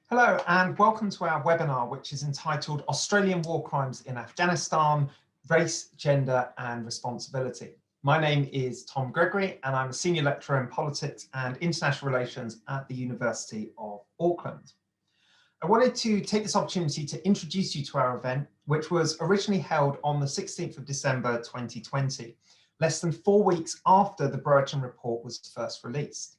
Hello and welcome to our webinar, which is entitled Australian War Crimes in Afghanistan, Race, Gender and Responsibility. My name is Tom Gregory and I'm a Senior Lecturer in Politics and International Relations at the University of Auckland. I wanted to take this opportunity to introduce you to our event, which was originally held on the 16th of December 2020, less than 4 weeks after the Brereton Report was first released.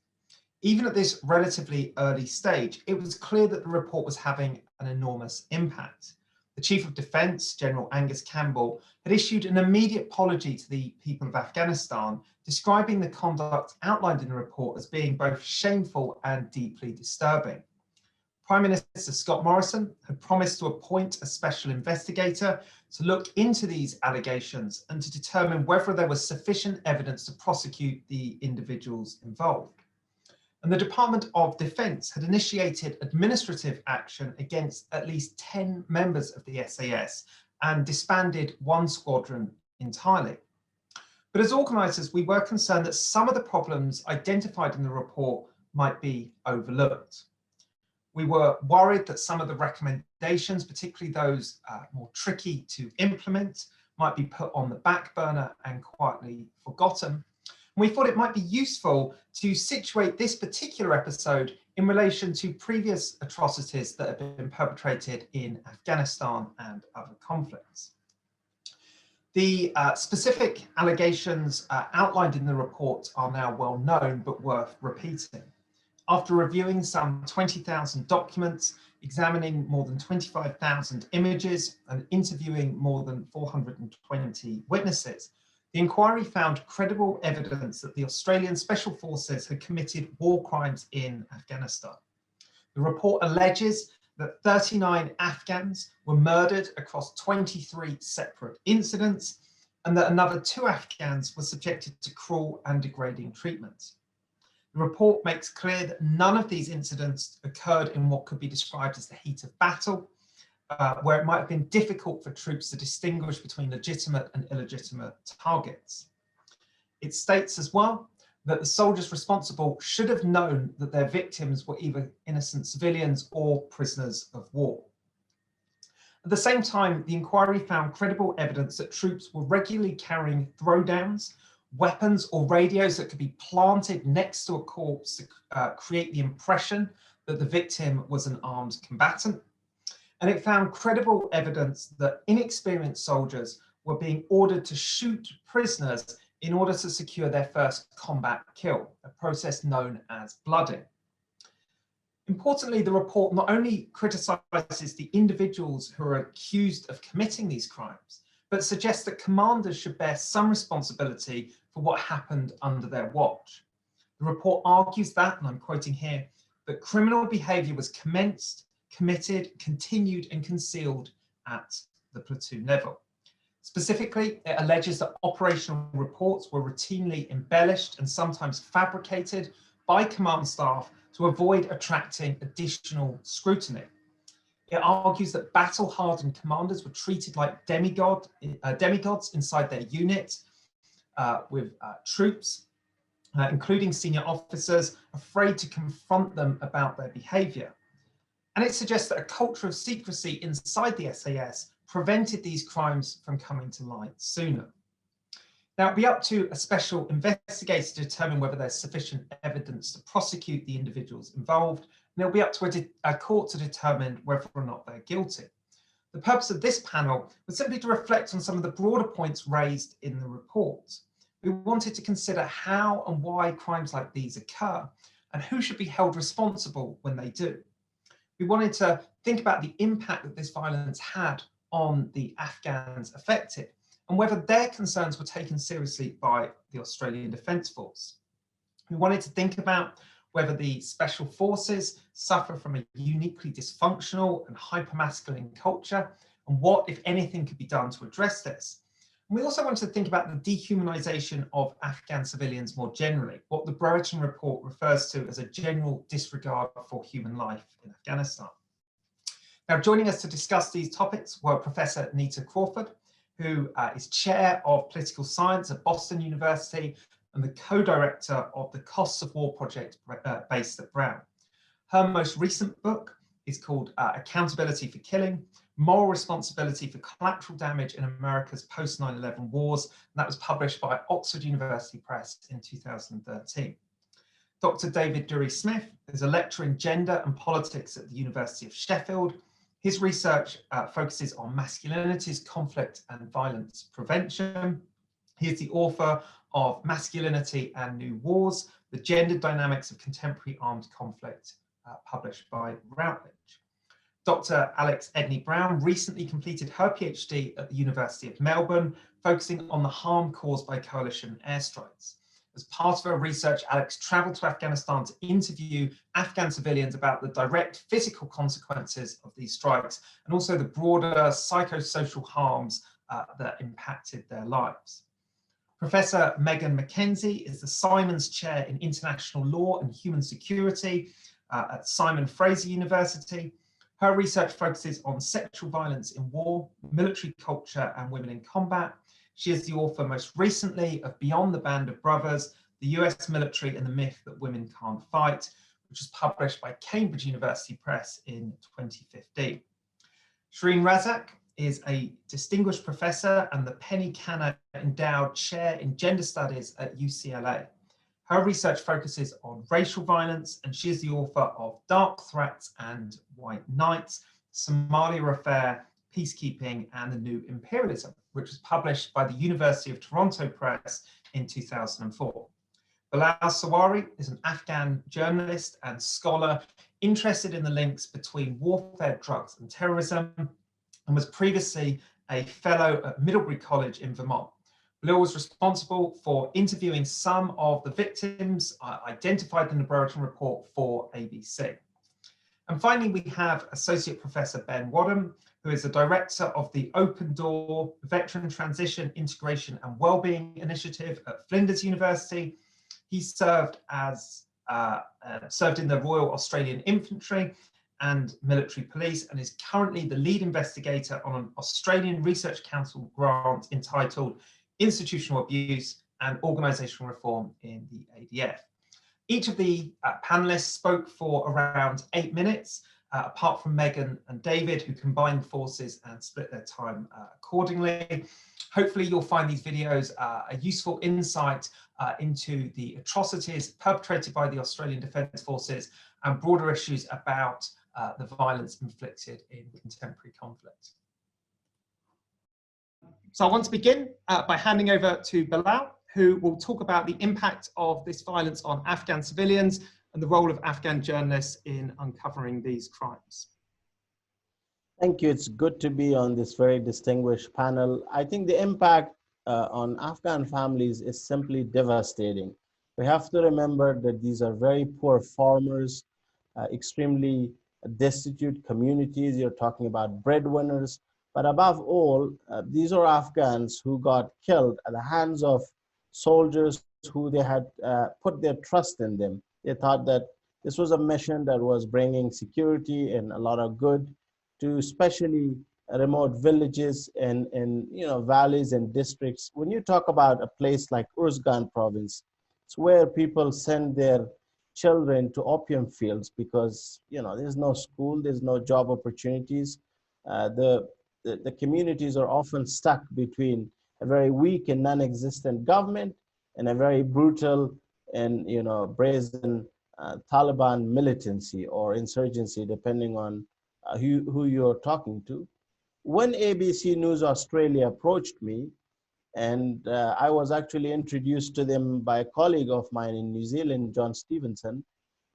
Even at this relatively early stage, it was clear that the report was having an enormous impact. The Chief of Defence, General Angus Campbell, had issued an immediate apology to the people of Afghanistan, describing the conduct outlined in the report as being both shameful and deeply disturbing. Prime Minister Scott Morrison had promised to appoint a special investigator to look into these allegations and to determine whether there was sufficient evidence to prosecute the individuals involved. And the Department of Defence had initiated administrative action against at least 10 members of the SAS and disbanded one squadron entirely. But as organisers, we were concerned that some of the problems identified in the report might be overlooked. We were worried that some of the recommendations, particularly those more tricky to implement, might be put on the back burner and quietly forgotten. We thought it might be useful to situate this particular episode in relation to previous atrocities that have been perpetrated in Afghanistan and other conflicts. The specific allegations outlined in the report are now well known but worth repeating. After reviewing some 20,000 documents, examining more than 25,000 images and interviewing more than 420 witnesses, the inquiry found credible evidence that the Australian Special Forces had committed war crimes in Afghanistan. The report alleges that 39 Afghans were murdered across 23 separate incidents and that another 2 Afghans were subjected to cruel and degrading treatment. The report makes clear that none of these incidents occurred in what could be described as the heat of battle, where it might have been difficult for troops to distinguish between legitimate and illegitimate targets. It states as well that the soldiers responsible should have known that their victims were either innocent civilians or prisoners of war. At the same time, the inquiry found credible evidence that troops were regularly carrying throwdowns, weapons or radios that could be planted next to a corpse to create the impression that the victim was an armed combatant. And it found credible evidence that inexperienced soldiers were being ordered to shoot prisoners in order to secure their first combat kill, a process known as blooding. Importantly, the report not only criticises the individuals who are accused of committing these crimes, but suggests that commanders should bear some responsibility for what happened under their watch. The report argues that, and I'm quoting here, that criminal behaviour was commenced, committed, continued and concealed at the platoon level. Specifically, it alleges that operational reports were routinely embellished and sometimes fabricated by command staff to avoid attracting additional scrutiny. It argues that battle-hardened commanders were treated like demigods inside their unit, with troops, including senior officers, afraid to confront them about their behaviour. And it suggests that a culture of secrecy inside the SAS prevented these crimes from coming to light sooner. Now, it'll be up to a special investigator to determine whether there's sufficient evidence to prosecute the individuals involved, and it'll be up to a court to determine whether or not they're guilty. The purpose of this panel was simply to reflect on some of the broader points raised in the report. We wanted to consider how and why crimes like these occur, and who should be held responsible when they do. We wanted to think about the impact that this violence had on the Afghans affected and whether their concerns were taken seriously by the Australian Defence Force. We wanted to think about whether the Special Forces suffer from a uniquely dysfunctional and hypermasculine culture and what, if anything, could be done to address this. And we also wanted to think about the dehumanisation of Afghan civilians more generally, what the Brereton Report refers to as a general disregard for human life in Afghanistan. Now, joining us to discuss these topics were Professor NETA CRAWFORD, who is Chair of Political Science at Boston University and the co-director of the Costs of War project based at Brown. Her most recent book is called Accountability for Killing, Moral Responsibility for Collateral Damage in America's Post 9/11 Wars. And that was published by Oxford University Press in 2013. Dr. David Durie-Smith is a lecturer in gender and politics at the University of Sheffield. His research focuses on masculinities, conflict and violence prevention. He is the author of Masculinity and New Wars, The Gender Dynamics of Contemporary Armed Conflict, published by Routledge. Dr. Alex EDNEY-BROWNE recently completed her PhD at the University of Melbourne, focusing on the harm caused by coalition airstrikes. As part of her research, Alex travelled to Afghanistan to interview Afghan civilians about the direct physical consequences of these strikes and also the broader psychosocial harms that impacted their lives. Professor Megan MACKENZIE is the Simons Chair in International Law and Human Security at Simon Fraser University. Her research focuses on sexual violence in war, military culture and women in combat. She is the author most recently of Beyond the Band of Brothers, the US Military and the Myth That Women Can't Fight, which was published by Cambridge University Press in 2015. SHERENE RAZACK is a distinguished professor and the Penny Canner Endowed Chair in Gender Studies at UCLA. Her research focuses on racial violence, and she is the author of Dark Threats and White Knights, Somalia Affair, Peacekeeping and the New Imperialism, which was published by the University of Toronto Press in 2004. BILAL SARWARY is an Afghan journalist and scholar interested in the links between warfare, drugs and terrorism, and was previously a fellow at Middlebury College in Vermont. BILAL was responsible for interviewing some of the victims identified in the Brereton Report for ABC. And finally, we have Associate Professor Ben WADHAM, who is the director of the Open Door Veteran Transition, Integration and Wellbeing Initiative at Flinders University. He served in the Royal Australian Infantry and Military Police and is currently the lead investigator on an Australian Research Council grant entitled Institutional Abuse and Organisational Reform in the ADF. Each of the panelists spoke for around 8 minutes, apart from Megan and David, who combined forces and split their time accordingly. Hopefully you'll find these videos a useful insight into the atrocities perpetrated by the Australian Defence Forces and broader issues about the violence inflicted in contemporary conflict. So I want to begin by handing over to BILAL, who will talk about the impact of this violence on Afghan civilians and the role of Afghan journalists in uncovering these crimes. Thank you. It's good to be on this very distinguished panel. I think the impact on Afghan families is simply devastating. We have to remember that these are very poor farmers, extremely destitute communities. You're talking about breadwinners, but above all, these are Afghans who got killed at the hands of soldiers who they had put their trust in them. They thought that this was a mission that was bringing security and a lot of good to especially remote villages and valleys and districts. When you talk about a place like Uruzgan province, it's where people send their children to opium fields because there's no school, there's no job opportunities. The communities are often stuck between a very weak and non-existent government and a very brutal and brazen Taliban militancy or insurgency, depending on who you're talking to. When ABC News Australia approached me, and I was actually introduced to them by a colleague of mine in New Zealand, John Stevenson,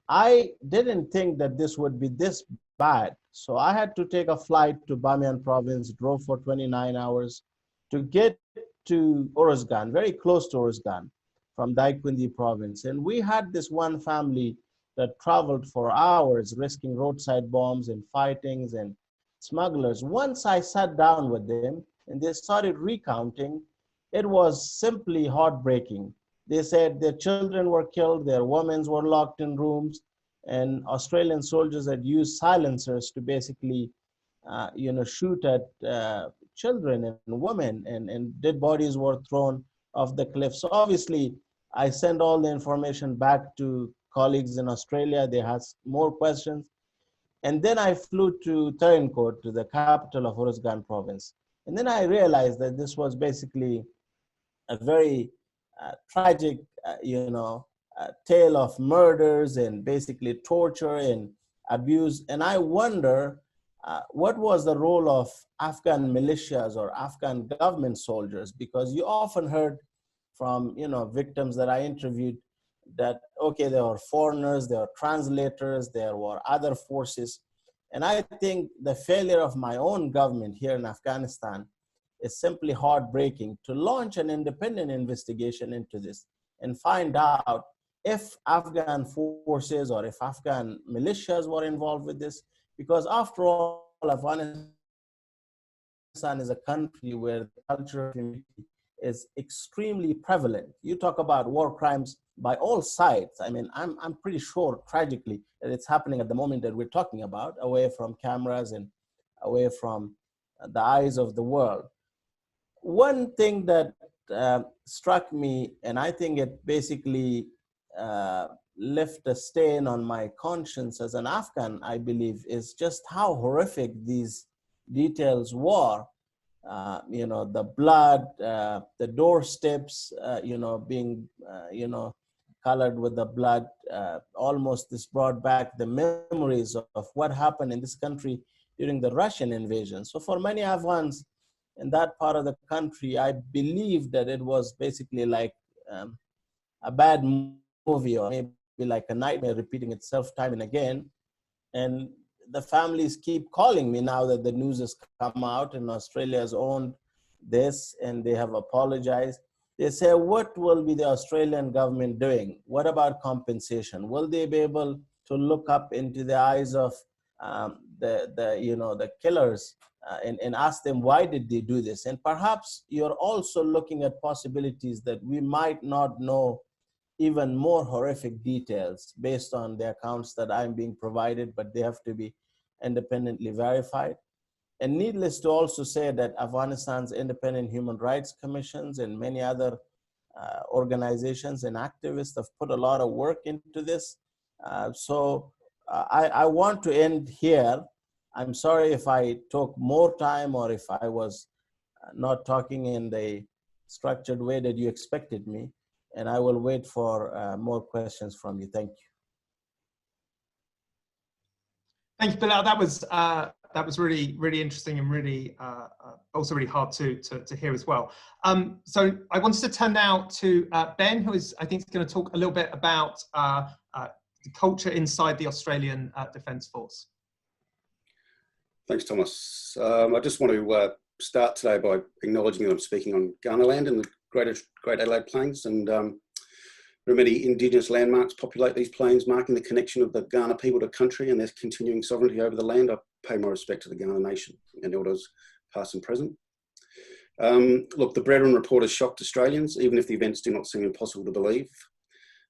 I didn't think that this would be this bad. So I had to take a flight to Bamiyan province, drove for 29 hours to get to Uruzgan, very close to Uruzgan from Daikindi province. And we had this one family that traveled for hours, risking roadside bombs and fightings and smugglers. Once I sat down with them and they started recounting, it was simply heartbreaking. They said their children were killed, their women were locked in rooms, and Australian soldiers had used silencers to basically, shoot at children and women, and dead bodies were thrown off the cliff. So obviously, I sent all the information back to colleagues in Australia. They had more questions. And then I flew to Tarankot, to the capital of Uruzgan province. And then I realized that this was basically a very tragic, tale of murders and basically torture and abuse. And I wonder what was the role of Afghan militias or Afghan government soldiers, because you often heard from victims that I interviewed that, okay, there were foreigners, there were translators, there were other forces. And I think the failure of my own government here in Afghanistan is simply heartbreaking, to launch an independent investigation into this and find out if Afghan forces or if Afghan militias were involved with this. Because after all, Afghanistan is a country where the culture of impunity is extremely prevalent. You talk about war crimes by all sides. I mean, I'm pretty sure, tragically, that it's happening at the moment that we're talking about, away from cameras and away from the eyes of the world. One thing that struck me, and I think it basically left a stain on my conscience as an Afghan, I believe, is just how horrific these details were. The blood, the doorsteps, being, colored with the blood. Almost this brought back the memories of what happened in this country during the Russian invasion. So for many Afghans in that part of the country, I believe that it was basically like a bad movie, or maybe like a nightmare repeating itself time and again. And the families keep calling me now that the news has come out and Australia has owned this and they have apologized. They say, what will be the Australian government doing? What about compensation? Will they be able to look up into the eyes of the killers and ask them, why did they do this? And perhaps you're also looking at possibilities that we might not know even more horrific details based on the accounts that I'm being provided, but they have to be independently verified. And needless to also say that Afghanistan's independent human rights commissions and many other organizations and activists have put a lot of work into this. I want to end here. I'm sorry if I took more time or if I was not talking in the structured way that you expected me. And I will wait for more questions from you. Thank you. Thank you, Bilal. That was really, really interesting and really also really hard to hear as well. So I wanted to turn now to Ben, who is, I think, going to talk a little bit about the culture inside the Australian Defence Force. Thanks, Thomas. I just want to start today by acknowledging that I'm speaking on Kaurna land in the Great Adelaide Plains, and there are many Indigenous landmarks populate these plains, marking the connection of the Kaurna people to country and their continuing sovereignty over the land. I pay my respect to the Kaurna Nation and elders past and present. Look, the Brereton Report has shocked Australians, even if the events do not seem impossible to believe.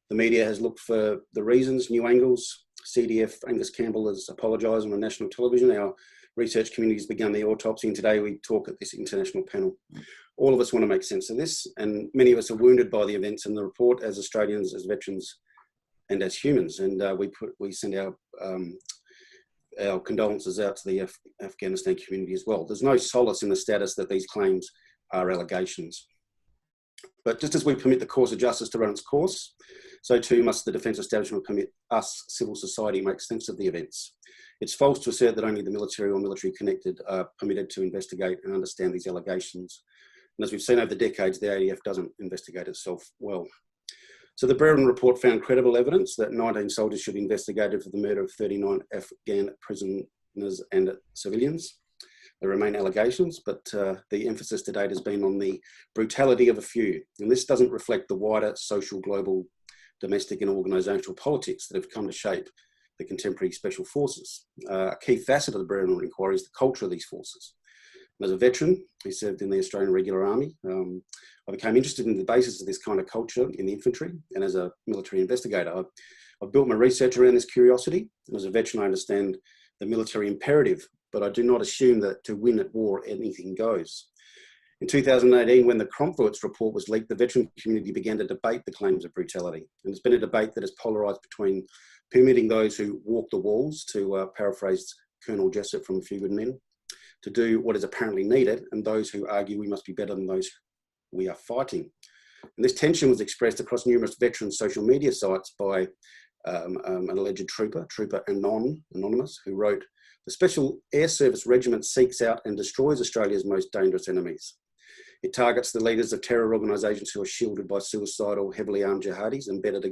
The media has looked for the reasons, new angles. CDF Angus Campbell has apologised on national television. Our research community has begun the autopsy, and today we talk at this international panel. All of us want to make sense of this, and many of us are wounded by the events in the report as Australians, as veterans, and as humans. And we send our condolences out to the Afghanistan community as well. There's no solace in the status that these claims are allegations. But just as we permit the course of justice to run its course, so too must the defence establishment permit us, civil society, make sense of the events. It's false to assert that only the military or military connected are permitted to investigate and understand these allegations. And as we've seen over the decades, the ADF doesn't investigate itself well. So the Brereton Report found credible evidence that 19 soldiers should be investigated for the murder of 39 Afghan prisoners and civilians. There remain allegations, but the emphasis to date has been on the brutality of a few. And this doesn't reflect the wider social, global, domestic and organisational politics that have come to shape the contemporary special forces. A key facet of the Brereton inquiry is the culture of these forces. And as a veteran who served in the Australian Regular Army, I became interested in the basis of this kind of culture in the infantry, and as a military investigator, I've built my research around this curiosity. And as a veteran, I understand the military imperative, but I do not assume that to win at war, anything goes. In 2018, when the CRAWFORD report was leaked, the veteran community began to debate the claims of brutality. And it's been a debate that has polarised between permitting those who walk the walls, to paraphrase Colonel Jessup from A Few Good Men, to do what is apparently needed, and those who argue we must be better than those we are fighting. And this tension was expressed across numerous veteran social media sites by an alleged trooper Anonymous, who wrote, "The Special Air Service Regiment seeks out and destroys Australia's most dangerous enemies. It targets the leaders of terror organisations who are shielded by suicidal, heavily armed jihadis embedded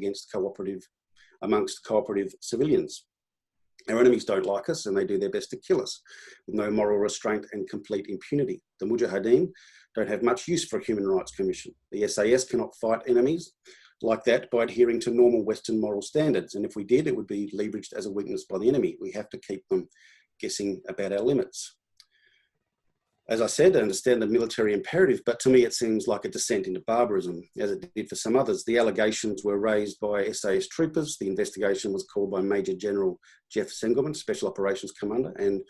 amongst cooperative civilians. Our enemies don't like us and they do their best to kill us with no moral restraint and complete impunity. The Mujahideen don't have much use for a Human Rights Commission. The SAS cannot fight enemies like that by adhering to normal Western moral standards. And if we did, it would be leveraged as a weakness by the enemy. We have to keep them guessing about our limits." As I said, I understand the military imperative, but to me it seems like a descent into barbarism, as it did for some others. The allegations were raised by SAS troopers. The investigation was called by Major General Jeff Sengelman, Special Operations Commander, and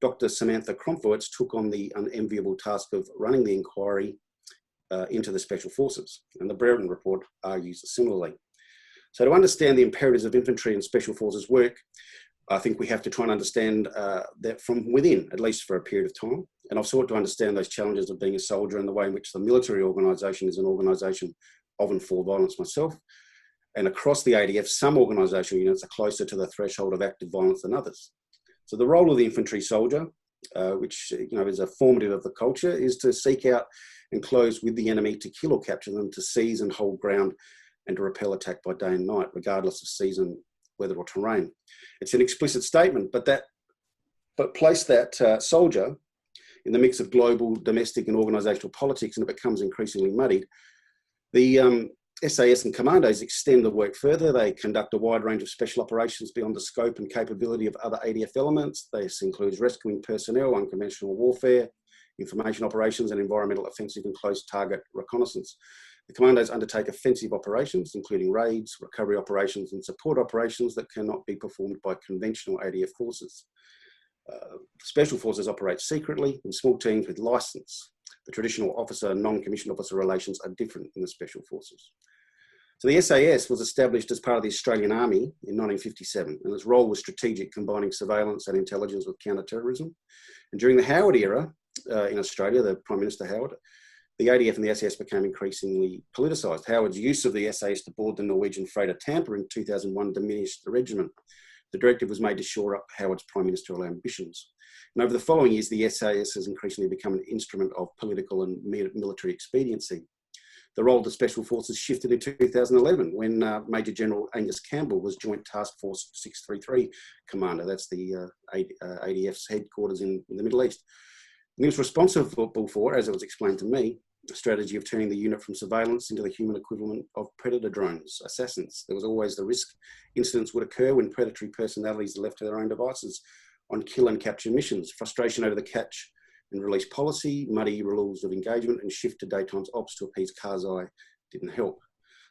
Dr. Samantha CRAWFORD took on the unenviable task of running the inquiry into the Special Forces. And the Brereton Report argues similarly. So to understand the imperatives of infantry and Special Forces work, I think we have to try and understand that from within, at least for a period of time. And I've sought to understand those challenges of being a soldier and the way in which the military organisation is an organisation of and for violence myself. And across the ADF, some organisational units are closer to the threshold of active violence than others. So the role of the infantry soldier, which is a formative of the culture, is to seek out and close with the enemy, to kill or capture them, to seize and hold ground, and to repel attack by day and night, regardless of season, weather or terrain. It's an explicit statement, but place that soldier in the mix of global, domestic and organisational politics, and it becomes increasingly muddied. The SAS and commandos extend the work further. They conduct a wide range of special operations beyond the scope and capability of other ADF elements. This includes rescuing personnel, unconventional warfare, information operations, and environmental offensive and close target reconnaissance. The commandos undertake offensive operations, including raids, recovery operations, and support operations that cannot be performed by conventional ADF forces. Special Forces operate secretly in small teams with licence. The traditional officer and non-commissioned officer relations are different in the Special Forces. So the SAS was established as part of the Australian Army in 1957, and its role was strategic, combining surveillance and intelligence with counter-terrorism. And during the Howard era in Australia, the Prime Minister Howard, the ADF and the SAS became increasingly politicised. Howard's use of the SAS to board the Norwegian freighter Tampa in 2001 diminished the regiment. The directive was made to shore up Howard's prime ministerial ambitions. And over the following years, the SAS has increasingly become an instrument of political and military expediency. The role of the Special Forces shifted in 2011 when Major General Angus Campbell was Joint Task Force 633 Commander. That's the ADF's headquarters in the Middle East. And he was responsible for, as it was explained to me, a strategy of turning the unit from surveillance into the human equivalent of predator drones, assassins. There was always the risk incidents would occur when predatory personalities are left to their own devices on kill and capture missions. Frustration over the catch and release policy, muddy rules of engagement, and shift to daytime ops to appease Karzai didn't help.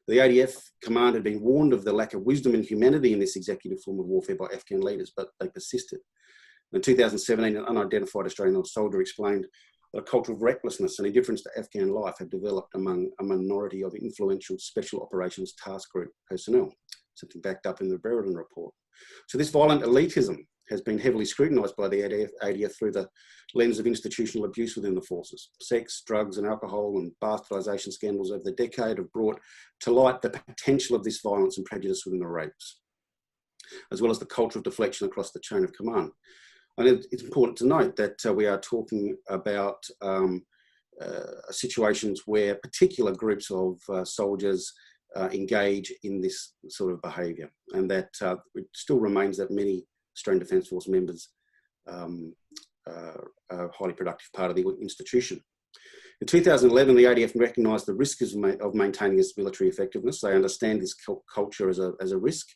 The ADF command had been warned of the lack of wisdom and humanity in this executive form of warfare by Afghan leaders, but they persisted. In 2017, an unidentified Australian soldier explained that a culture of recklessness and indifference to Afghan life had developed among a minority of influential Special Operations Task Group personnel, something backed up in the Brereton Report. So this violent elitism has been heavily scrutinised by the ADF through the lens of institutional abuse within the forces. Sex, drugs and alcohol and bastardisation scandals over the decade have brought to light the potential of this violence and prejudice within the ranks, as well as the culture of deflection across the chain of command. And it's important to note that we are talking about situations where particular groups of soldiers engage in this sort of behaviour, and that it still remains that many Australian Defence Force members are a highly productive part of the institution. In 2011, the ADF recognised the risks of maintaining its military effectiveness. They understand this culture as a risk,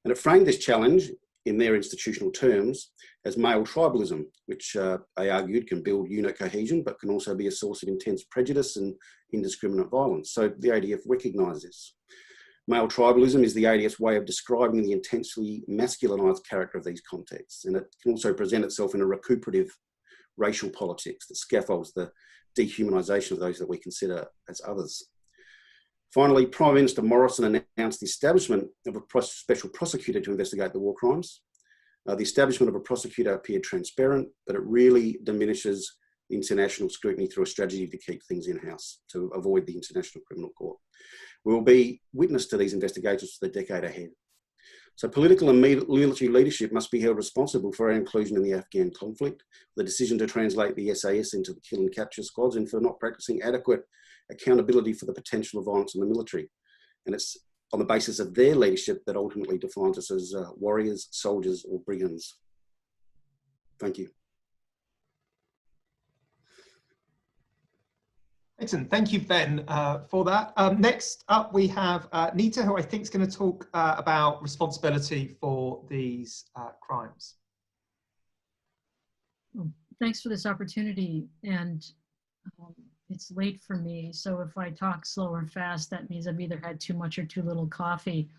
and it framed this challenge in their institutional terms as male tribalism, which they argued can build unit cohesion, but can also be a source of intense prejudice and indiscriminate violence. So the ADF recognised this. Male tribalism is the ADF's way of describing the intensely masculinised character of these contexts, and it can also present itself in a recuperative racial politics that scaffolds the dehumanisation of those that we consider as others. Finally, Prime Minister Morrison announced the establishment of a special prosecutor to investigate the war crimes. The establishment of a prosecutor appeared transparent, but it really diminishes the international scrutiny through a strategy to keep things in-house, to avoid the International Criminal Court. We will be witness to these investigations for the decade ahead. So political and military leadership must be held responsible for our inclusion in the Afghan conflict, the decision to translate the SAS into the kill and capture squads, and for not practicing adequate accountability for the potential of violence in the military. And it's on the basis of their leadership that ultimately defines us as warriors, soldiers, or brigands. Thank you. Excellent. Thank you, Ben, for that. Next up, we have NETA, who I think is going to talk about responsibility for these crimes. Well, thanks for this opportunity. And it's late for me, so if I talk slow or fast, that means I've either had too much or too little coffee.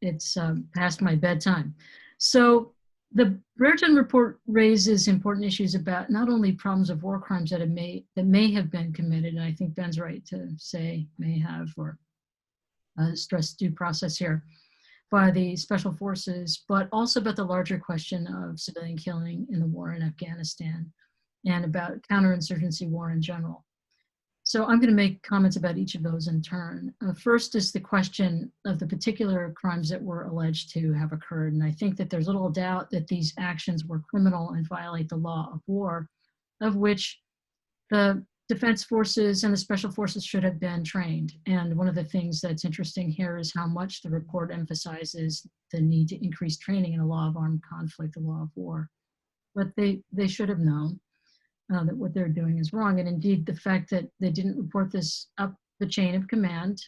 It's past my bedtime. So the Brereton Report raises important issues about not only problems of war crimes that may have been committed, and I think Ben's right to say may have, or stress due process here, by the Special Forces, but also about the larger question of civilian killing in the war in Afghanistan and about counterinsurgency war in general. So I'm going to make comments about each of those in turn. First is the question of the particular crimes that were alleged to have occurred. And I think that there's little doubt that these actions were criminal and violate the law of war, of which the Defense Forces and the Special Forces should have been trained. And one of the things that's interesting here is how much the report emphasizes the need to increase training in a law of armed conflict, the law of war. But they should have known that what they're doing is wrong. And indeed, the fact that they didn't report this up the chain of command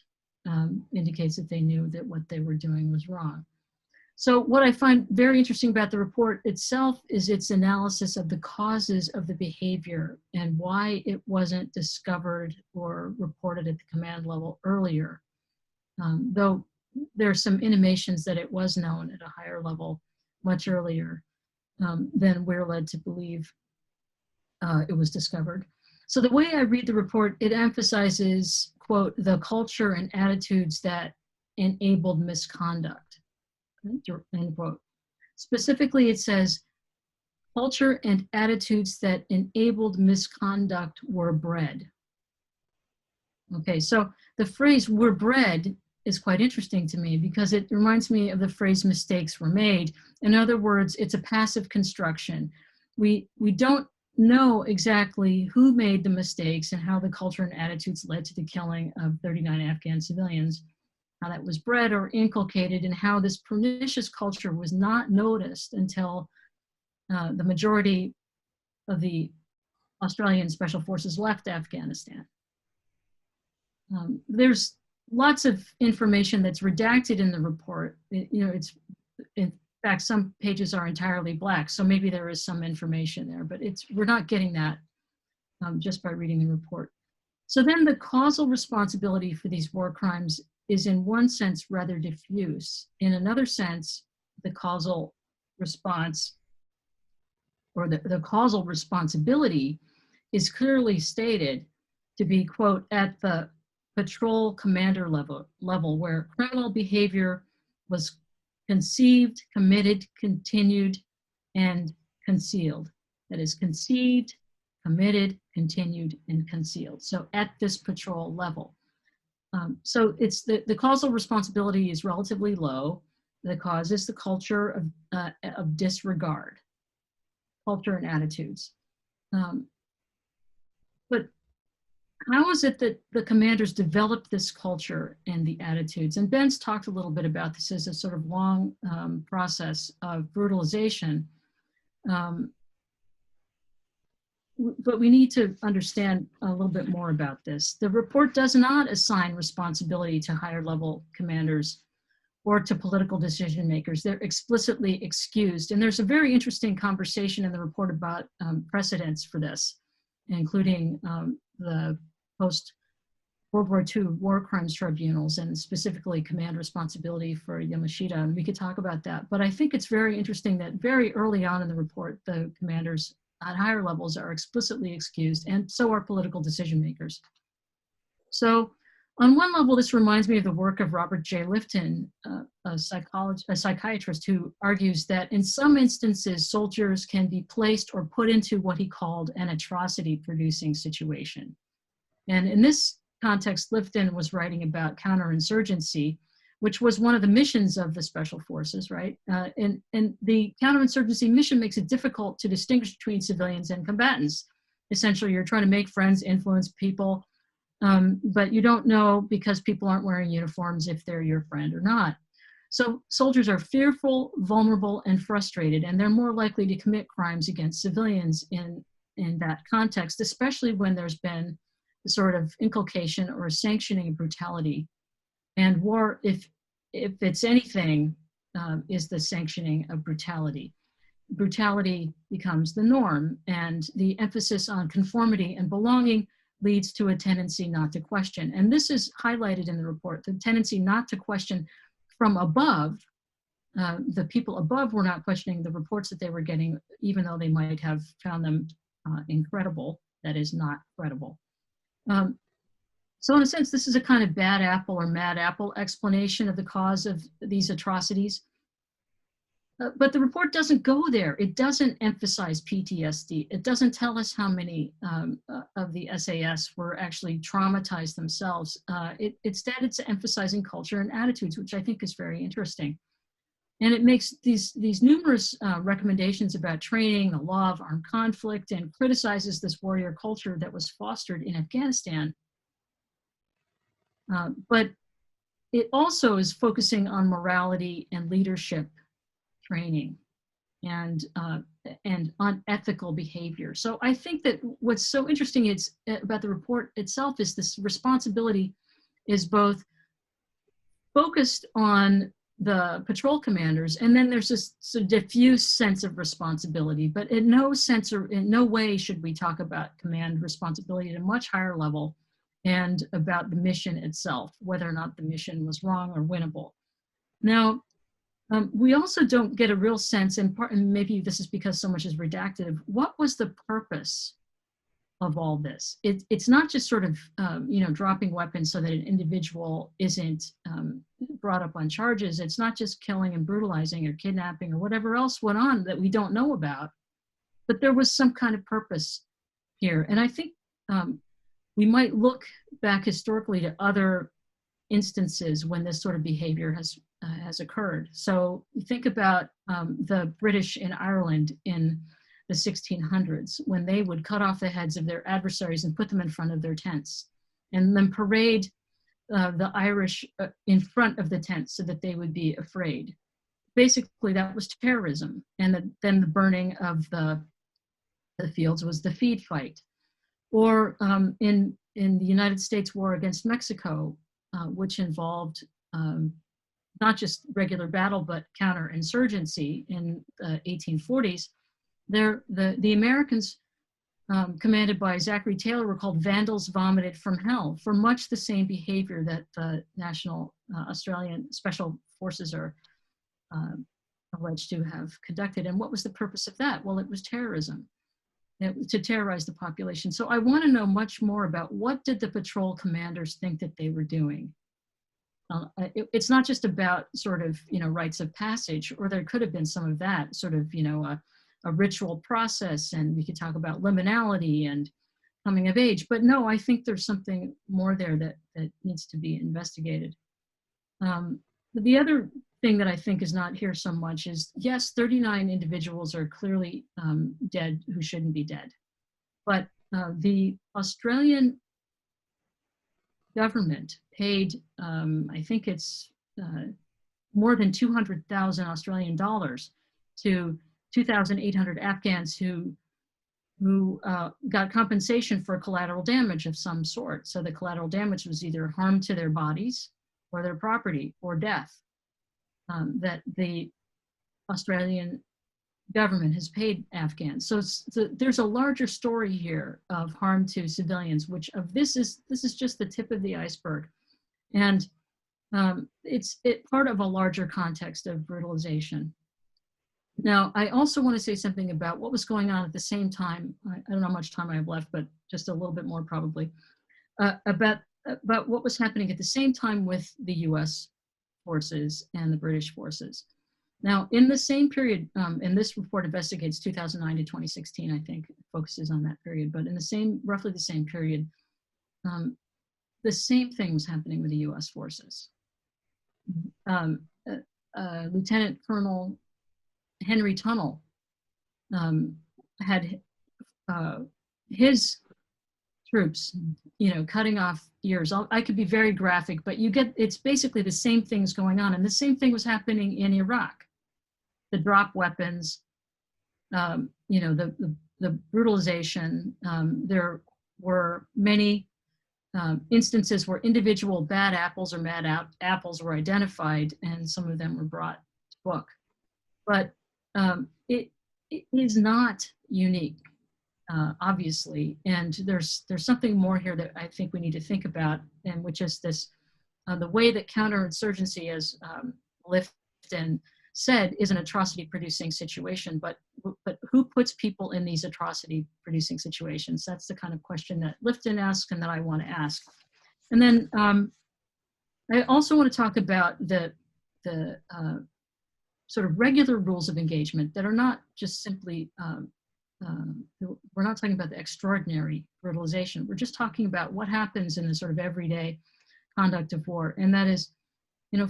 indicates that they knew that what they were doing was wrong. So what I find very interesting about the report itself is its analysis of the causes of the behavior and why it wasn't discovered or reported at the command level earlier. Though there are some intimations that it was known at a higher level much earlier than we're led to believe it was discovered. So the way I read the report, it emphasizes, quote, the culture and attitudes that enabled misconduct, end quote. Specifically, it says, culture and attitudes that enabled misconduct were bred. Okay, so the phrase "were bred" is quite interesting to me because it reminds me of the phrase "mistakes were made." In other words, it's a passive construction. We don't know exactly who made the mistakes and how the culture and attitudes led to the killing of 39 Afghan civilians, how that was bred or inculcated, and how this pernicious culture was not noticed until the majority of the Australian Special Forces left Afghanistan. There's lots of information that's redacted in the report. It's in fact, some pages are entirely black, so maybe there is some information there, but we're not getting that just by reading the report. So then the causal responsibility for these war crimes is in one sense rather diffuse. In another sense, the causal response or the causal responsibility is clearly stated to be, quote, at the patrol commander level where criminal behavior was conceived, committed, continued, and concealed. That is conceived, committed, continued, and concealed. So at this patrol level. So it's the causal responsibility is relatively low. The cause is the culture of disregard, culture and attitudes. But how is it that the commanders developed this culture and the attitudes? And Ben's talked a little bit about this as a sort of long process of brutalization. But we need to understand a little bit more about this. The report does not assign responsibility to higher level commanders or to political decision makers. They're explicitly excused. And there's a very interesting conversation in the report about precedents for this, including the post-World War II war crimes tribunals and specifically command responsibility for Yamashita. And we could talk about that. But I think it's very interesting that very early on in the report, the commanders at higher levels are explicitly excused, and so are political decision makers. So on one level, this reminds me of the work of Robert J. Lifton, a psychiatrist who argues that in some instances, soldiers can be placed or put into what he called an atrocity-producing situation. And in this context, Lifton was writing about counterinsurgency, which was one of the missions of the Special Forces, right? And the counterinsurgency mission makes it difficult to distinguish between civilians and combatants. Essentially, you're trying to make friends, influence people, but you don't know, because people aren't wearing uniforms, if they're your friend or not. So soldiers are fearful, vulnerable, and frustrated, and they're more likely to commit crimes against civilians in that context, especially when there's been a sort of inculcation or a sanctioning of brutality. And war, if it's anything, is the sanctioning of brutality. Brutality becomes the norm, and the emphasis on conformity and belonging leads to a tendency not to question. And this is highlighted in the report, the tendency not to question from above. The people above were not questioning the reports that they were getting, even though they might have found them incredible, that is not credible. So in a sense, this is a kind of bad apple or mad apple explanation of the cause of these atrocities. But the report doesn't go there. It doesn't emphasize PTSD. It doesn't tell us how many of the SAS were actually traumatized themselves. Instead, it's emphasizing culture and attitudes, which I think is very interesting. And it makes these numerous recommendations about training, the law of armed conflict, and criticizes this warrior culture that was fostered in Afghanistan. But it also is focusing on morality and leadership training and on ethical behavior. So I think that what's so interesting about the report itself is this responsibility is both focused on the patrol commanders, and then there's this sort of diffuse sense of responsibility, but in no sense or in no way should we talk about command responsibility at a much higher level and about the mission itself, whether or not the mission was wrong or winnable. Now, we also don't get a real sense, and maybe this is because so much is redacted, of what was the purpose of all this. It's not just sort of, dropping weapons so that an individual isn't brought up on charges. It's not just killing and brutalizing or kidnapping or whatever else went on that we don't know about, but there was some kind of purpose here. And I think we might look back historically to other instances when this sort of behavior has occurred. So think about the British in Ireland in the 1600s, when they would cut off the heads of their adversaries and put them in front of their tents, and then parade the Irish in front of the tents so that they would be afraid. Basically, that was terrorism. And then the burning of the fields was the feed fight. Or in the United States war against Mexico, which involved not just regular battle, but counterinsurgency in the 1840s, the Americans, commanded by Zachary Taylor, were called vandals vomited from hell for much the same behavior that the National Australian Special Forces are alleged to have conducted. And what was the purpose of that? Well, it was terrorism, to terrorize the population. So I want to know much more about what did the patrol commanders think that they were doing? It's not just about sort of, rites of passage, or there could have been some of that sort of, a ritual process, and we could talk about liminality and coming of age. But no, I think there's something more there that needs to be investigated. The other thing that I think is not here so much is, yes, 39 individuals are clearly dead who shouldn't be dead. But the Australian government paid, I think it's more than 200,000 Australian dollars to 2,800 Afghans who got compensation for collateral damage of some sort. So the collateral damage was either harm to their bodies or their property or death that the Australian government has paid Afghans. So there's a larger story here of harm to civilians, which this is just the tip of the iceberg. And it's part of a larger context of brutalization. Now, I also want to say something about what was going on at the same time. I don't know how much time I have left, but just a little bit more probably, about what was happening at the same time with the US forces and the British forces. Now, in the same period, and this report investigates 2009 to 2016, I think, focuses on that period, but in the same, roughly the same period, the same thing was happening with the US forces. Lieutenant Colonel Henry Tunnell had his troops, cutting off ears. I could be very graphic, but you get, it's basically the same things going on. And the same thing was happening in Iraq. The drop weapons, the brutalization. There were many instances where individual bad apples or mad apples were identified, and some of them were brought to book. But it is not unique, obviously, and there's something more here that I think we need to think about, and which is this, the way that counterinsurgency, as Lifton said, is an atrocity-producing situation, but who puts people in these atrocity-producing situations? That's the kind of question that Lifton asked and that I want to ask. And then I also want to talk about the sort of regular rules of engagement that are not just simply, we're not talking about the extraordinary brutalization. We're just talking about what happens in the sort of everyday conduct of war. And that is,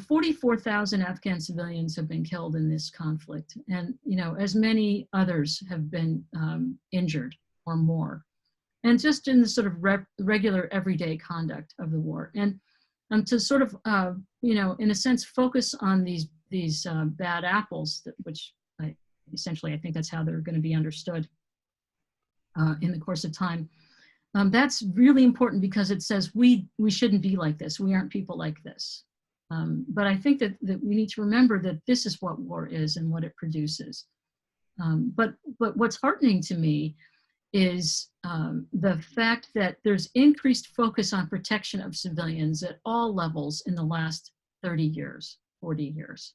44,000 Afghan civilians have been killed in this conflict. And, as many others have been injured or more. And just in the sort of regular everyday conduct of the war. And to sort of, in a sense, focus on these bad apples, which essentially I think that's how they're going to be understood in the course of time. That's really important because it says we shouldn't be like this. We aren't people like this. But I think that we need to remember that this is what war is and what it produces. But what's heartening to me is the fact that there's increased focus on protection of civilians at all levels in the last 30 years, 40 years.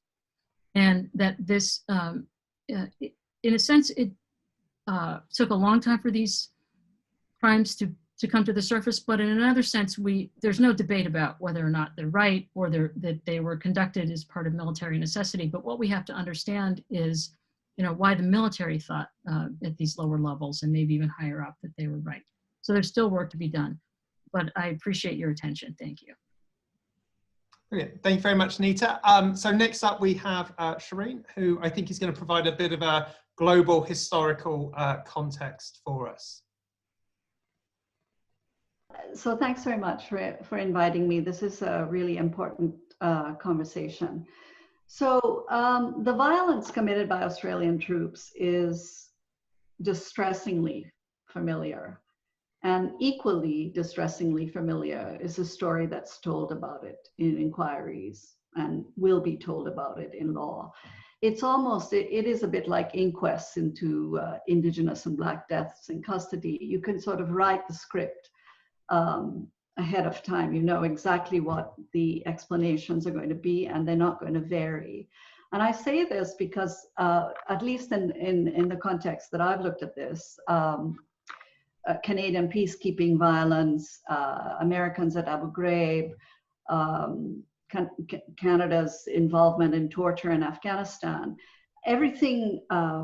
And that this, in a sense, it took a long time for these crimes to come to the surface, but in another sense, there's no debate about whether or not they're right or that they were conducted as part of military necessity. But what we have to understand is, why the military thought at these lower levels and maybe even higher up that they were right. So there's still work to be done, but I appreciate your attention. Thank you. Brilliant. Thank you very much, Nita. So next up we have SHERENE, who I think is going to provide a bit of a global historical context for us. So thanks very much for inviting me. This is a really important conversation. So the violence committed by Australian troops is distressingly familiar. And equally distressingly familiar is a story that's told about it in inquiries and will be told about it in law. It's almost, it is a bit like inquests into Indigenous and Black deaths in custody. You can sort of write the script ahead of time. You know exactly what the explanations are going to be, and they're not going to vary. And I say this because, at least in the context that I've looked at this, Canadian peacekeeping violence, Americans at Abu Ghraib, Canada's involvement in torture in Afghanistan, everything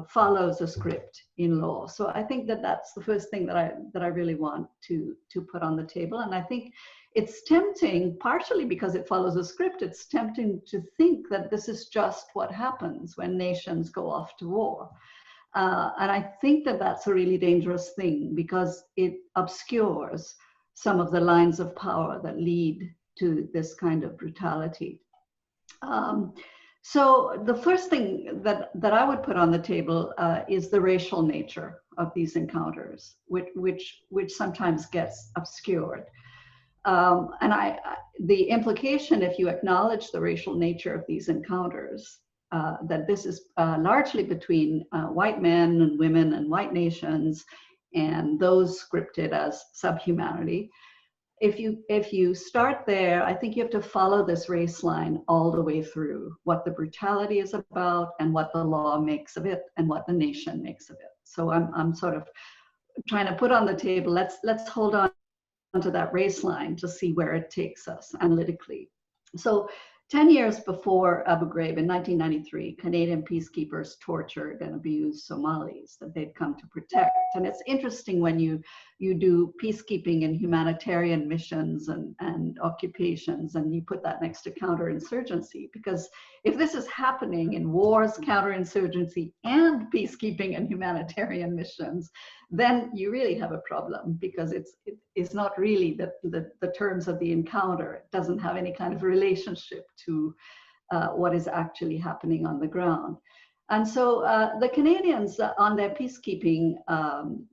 follows a script in law. So I think that that's the first thing that I really want to put on the table. And I think it's tempting, partially because it follows a script, it's tempting to think that this is just what happens when nations go off to war. And I think that that's a really dangerous thing because it obscures some of the lines of power that lead to this kind of brutality. So the first thing that I would put on the table is the racial nature of these encounters, which sometimes gets obscured. And the implication, if you acknowledge the racial nature of these encounters, that this is largely between white men and women and white nations and those scripted as subhumanity, if you start there, I think you have to follow this race line all the way through, what the brutality is about and what the law makes of it and what the nation makes of it. So I'm sort of trying to put on the table, let's hold on to that race line to see where it takes us analytically. So 10 years before Abu Ghraib in 1993, Canadian peacekeepers tortured and abused Somalis that they'd come to protect. And it's interesting when you do peacekeeping and humanitarian missions and occupations, and you put that next to counterinsurgency, because if this is happening in wars, counterinsurgency, and peacekeeping and humanitarian missions, then you really have a problem, because it's not really the terms of the encounter. It doesn't have any kind of relationship to what is actually happening on the ground. And so the Canadians on their peacekeeping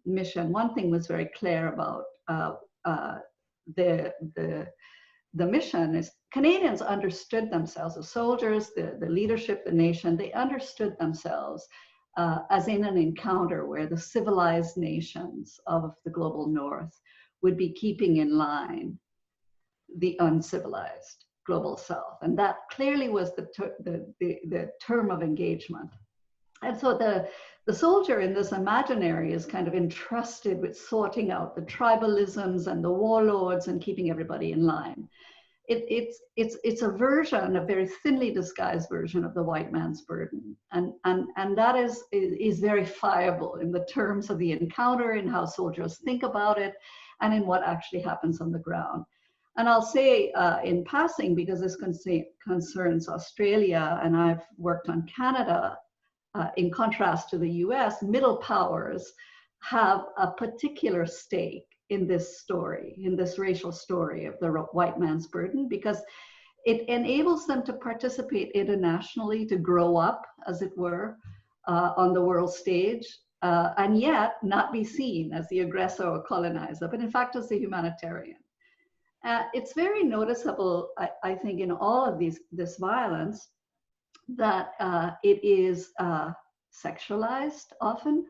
mission, one thing was very clear about the mission is Canadians understood themselves, the soldiers, the leadership, the nation, they understood themselves as in an encounter where the civilized nations of the global north would be keeping in line the uncivilized global south. And that clearly was the term of engagement. And so the soldier in this imaginary is kind of entrusted with sorting out the tribalisms and the warlords and keeping everybody in line. It's a version, a very thinly disguised version of the white man's burden. And that is verifiable in the terms of the encounter, in how soldiers think about it, and in what actually happens on the ground. And I'll say in passing, because this concerns Australia, and I've worked on Canada, in contrast to the US, middle powers have a particular stake in this story, in this racial story of the white man's burden, because it enables them to participate internationally, to grow up, as it were, on the world stage, and yet not be seen as the aggressor or colonizer, but in fact as the humanitarian. It's very noticeable, I think, in all of this violence, that it is sexualized often,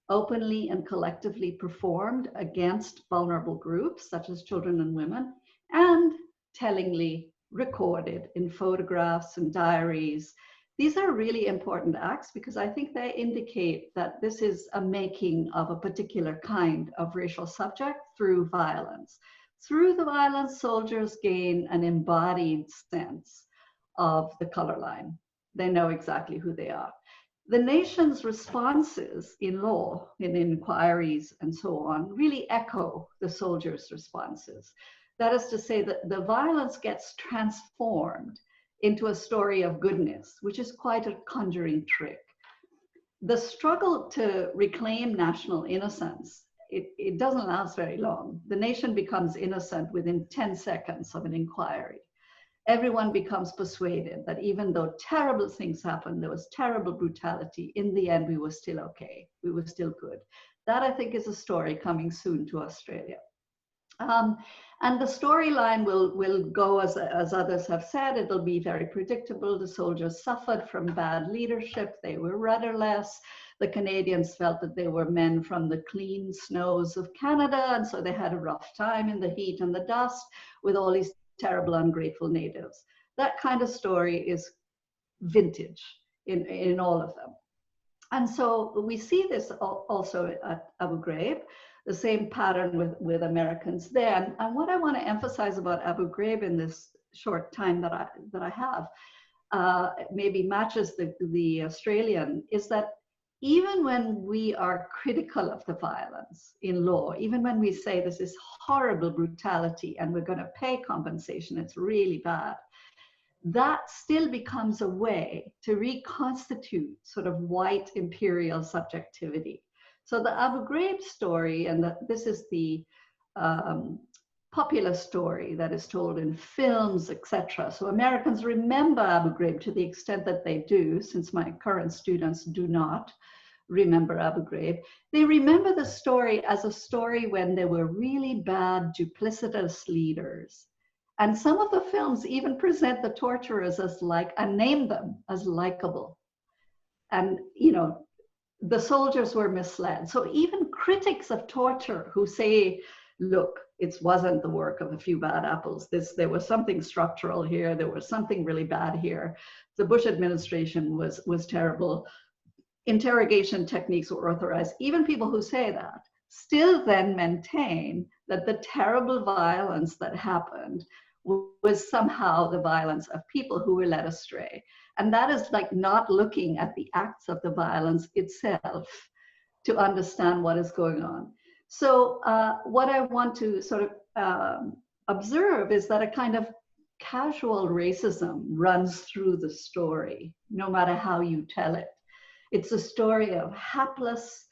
openly and collectively performed against vulnerable groups such as children and women, and tellingly recorded in photographs and diaries. These are really important acts because I think they indicate that this is a making of a particular kind of racial subject through violence. Through the violence, soldiers gain an embodied sense of the color line. They know exactly who they are. The nation's responses in law, in inquiries and so on, really echo the soldiers' responses. That is to say that the violence gets transformed into a story of goodness, which is quite a conjuring trick. The struggle to reclaim national innocence, it doesn't last very long. The nation becomes innocent within 10 seconds of an inquiry. Everyone becomes persuaded that even though terrible things happened, there was terrible brutality, in the end we were still okay, we were still good. That, I think, is a story coming soon to Australia. And the storyline will go, as others have said, it'll be very predictable. The soldiers suffered from bad leadership, they were rudderless. The Canadians felt that they were men from the clean snows of Canada, and so they had a rough time in the heat and the dust with all these terrible, ungrateful natives. That kind of story is vintage in all of them. And so we see this also at Abu Ghraib, the same pattern with Americans there. And what I want to emphasize about Abu Ghraib in this short time that I have, maybe matches the Australian, is that even when we are critical of the violence in law, even when we say this is horrible brutality and we're going to pay compensation, it's really bad, that still becomes a way to reconstitute sort of white imperial subjectivity. So the Abu Ghraib story, and this is the popular story that is told in films, etc. So Americans remember Abu Ghraib to the extent that they do, since my current students do not remember Abu Ghraib. They remember the story as a story when there were really bad, duplicitous leaders. And some of the films even present the torturers as and name them as likable. And, you know, the soldiers were misled. So even critics of torture who say, look, It wasn't the work of a few bad apples. There was something structural here. There was something really bad here. The Bush administration was terrible. Interrogation techniques were authorized. Even people who say that still then maintain that the terrible violence that happened was somehow the violence of people who were led astray. And that is like not looking at the acts of the violence itself to understand what is going on. So what I want to sort of observe is that a kind of casual racism runs through the story, no matter how you tell it. It's a story of hapless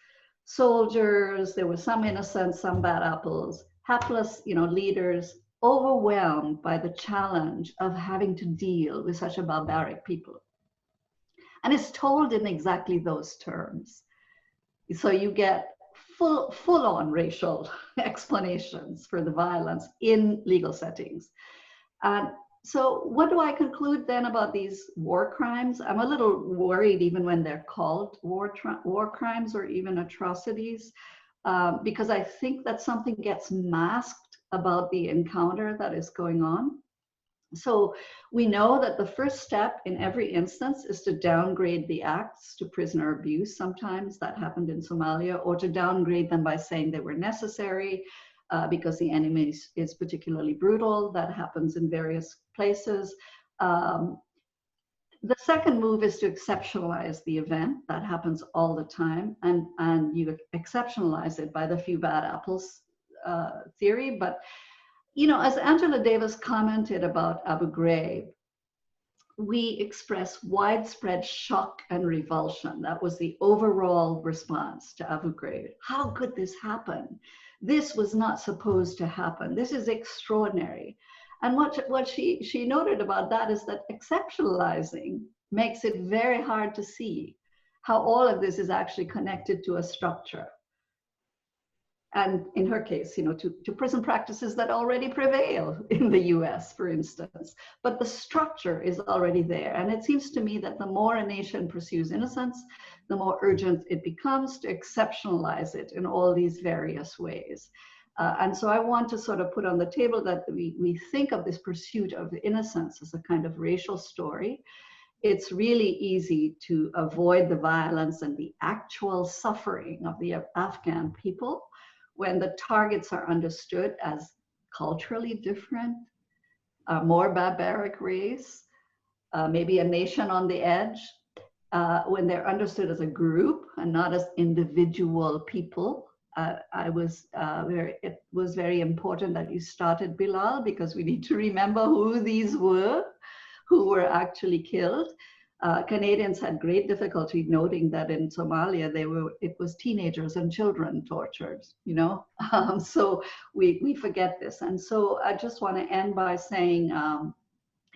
soldiers. There were some innocent, some bad apples, hapless, leaders, overwhelmed by the challenge of having to deal with such a barbaric people. And it's told in exactly those terms. So you get full-on racial explanations for the violence in legal settings. So what do I conclude then about these war crimes? I'm a little worried even when they're called war crimes or even atrocities, because I think that something gets masked about the encounter that is going on. So we know that the first step in every instance is to downgrade the acts to prisoner abuse. Sometimes that happened in Somalia, or to downgrade them by saying they were necessary because the enemy is particularly brutal. That happens in various places. The second move is to exceptionalize the event. That happens all the time. And you exceptionalize it by the few bad apples theory. But as Angela Davis commented about Abu Ghraib, we express widespread shock and revulsion. That was the overall response to Abu Ghraib. How could this happen? This was not supposed to happen. This is extraordinary. And what she noted about that is that exceptionalizing makes it very hard to see how all of this is actually connected to a structure. And in her case, to prison practices that already prevail in the US, for instance. But the structure is already there. And it seems to me that the more a nation pursues innocence, the more urgent it becomes to exceptionalize it in all these various ways. And so I want to sort of put on the table that we think of this pursuit of innocence as a kind of racial story. It's really easy to avoid the violence and the actual suffering of the Afghan people when the targets are understood as culturally different, a more barbaric race, maybe a nation on the edge, when they're understood as a group and not as individual people. It was very important that you started, BILAL, because we need to remember who these were, who were actually killed. Canadians had great difficulty noting that in Somalia, it was teenagers and children tortured, so we forget this. And so I just want to end by saying,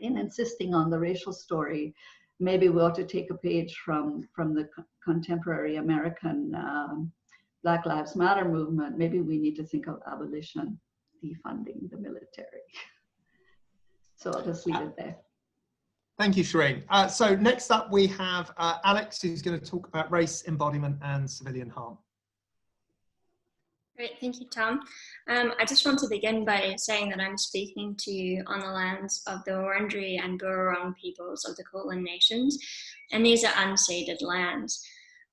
in insisting on the racial story, maybe we ought to take a page from the contemporary American Black Lives Matter movement. Maybe we need to think of abolition, defunding the military. So I'll just leave it there. Thank you, SHERENE. So next up we have Alex, who's going to talk about race, embodiment and civilian harm. Great, thank you, Tom. I just want to begin by saying that I'm speaking to you on the lands of the Wurundjeri and Burrung peoples of the Kulin Nations, and these are unceded lands.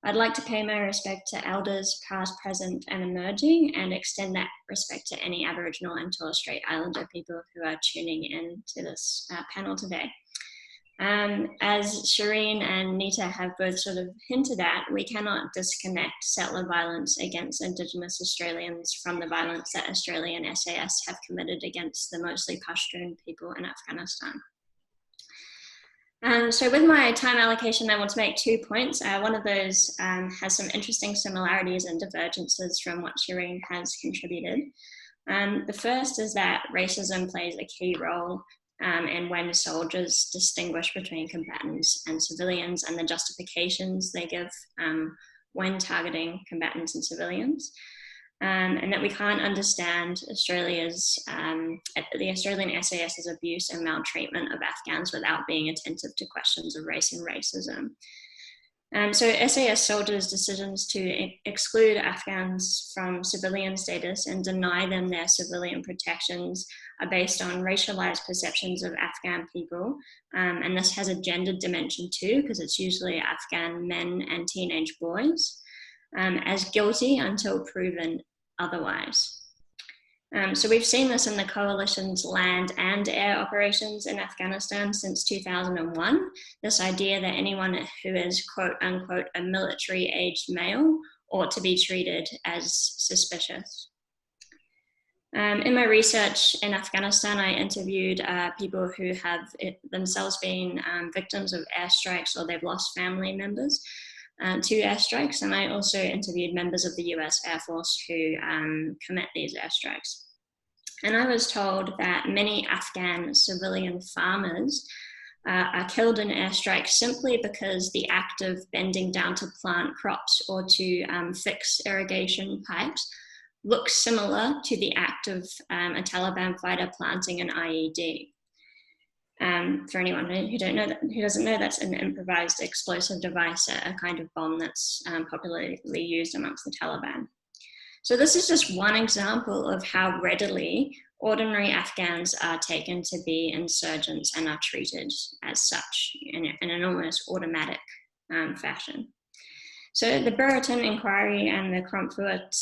I'd like to pay my respect to elders past, present and emerging, and extend that respect to any Aboriginal and Torres Strait Islander people who are tuning in to this panel today. As SHERENE and NETA have both sort of hinted at, we cannot disconnect settler violence against Indigenous Australians from the violence that Australian SAS have committed against the mostly Pashtun people in Afghanistan. So with my time allocation, I want to make 2 points. One of those has some interesting similarities and divergences from what SHERENE has contributed. The first is that racism plays a key role and when soldiers distinguish between combatants and civilians and the justifications they give when targeting combatants and civilians. And that we can't understand the Australian SAS's abuse and maltreatment of Afghans without being attentive to questions of race and racism. So SAS soldiers' decisions to exclude Afghans from civilian status and deny them their civilian protections are based on racialized perceptions of Afghan people. And this has a gendered dimension too, because it's usually Afghan men and teenage boys, as guilty until proven otherwise. So we've seen this in the coalition's land and air operations in Afghanistan since 2001, this idea that anyone who is quote unquote a military-aged male ought to be treated as suspicious. In my research in Afghanistan, I interviewed people who have themselves been victims of airstrikes or they've lost family members to airstrikes, and I also interviewed members of the US Air Force who commit these airstrikes. And I was told that many Afghan civilian farmers are killed in airstrikes simply because the act of bending down to plant crops or to fix irrigation pipes looks similar to the act of a Taliban fighter planting an IED. For anyone who doesn't know, that's an improvised explosive device, a kind of bomb that's popularly used amongst the Taliban. So this is just one example of how readily ordinary Afghans are taken to be insurgents and are treated as such in an almost automatic fashion. So the Brereton inquiry and the CRAWFORD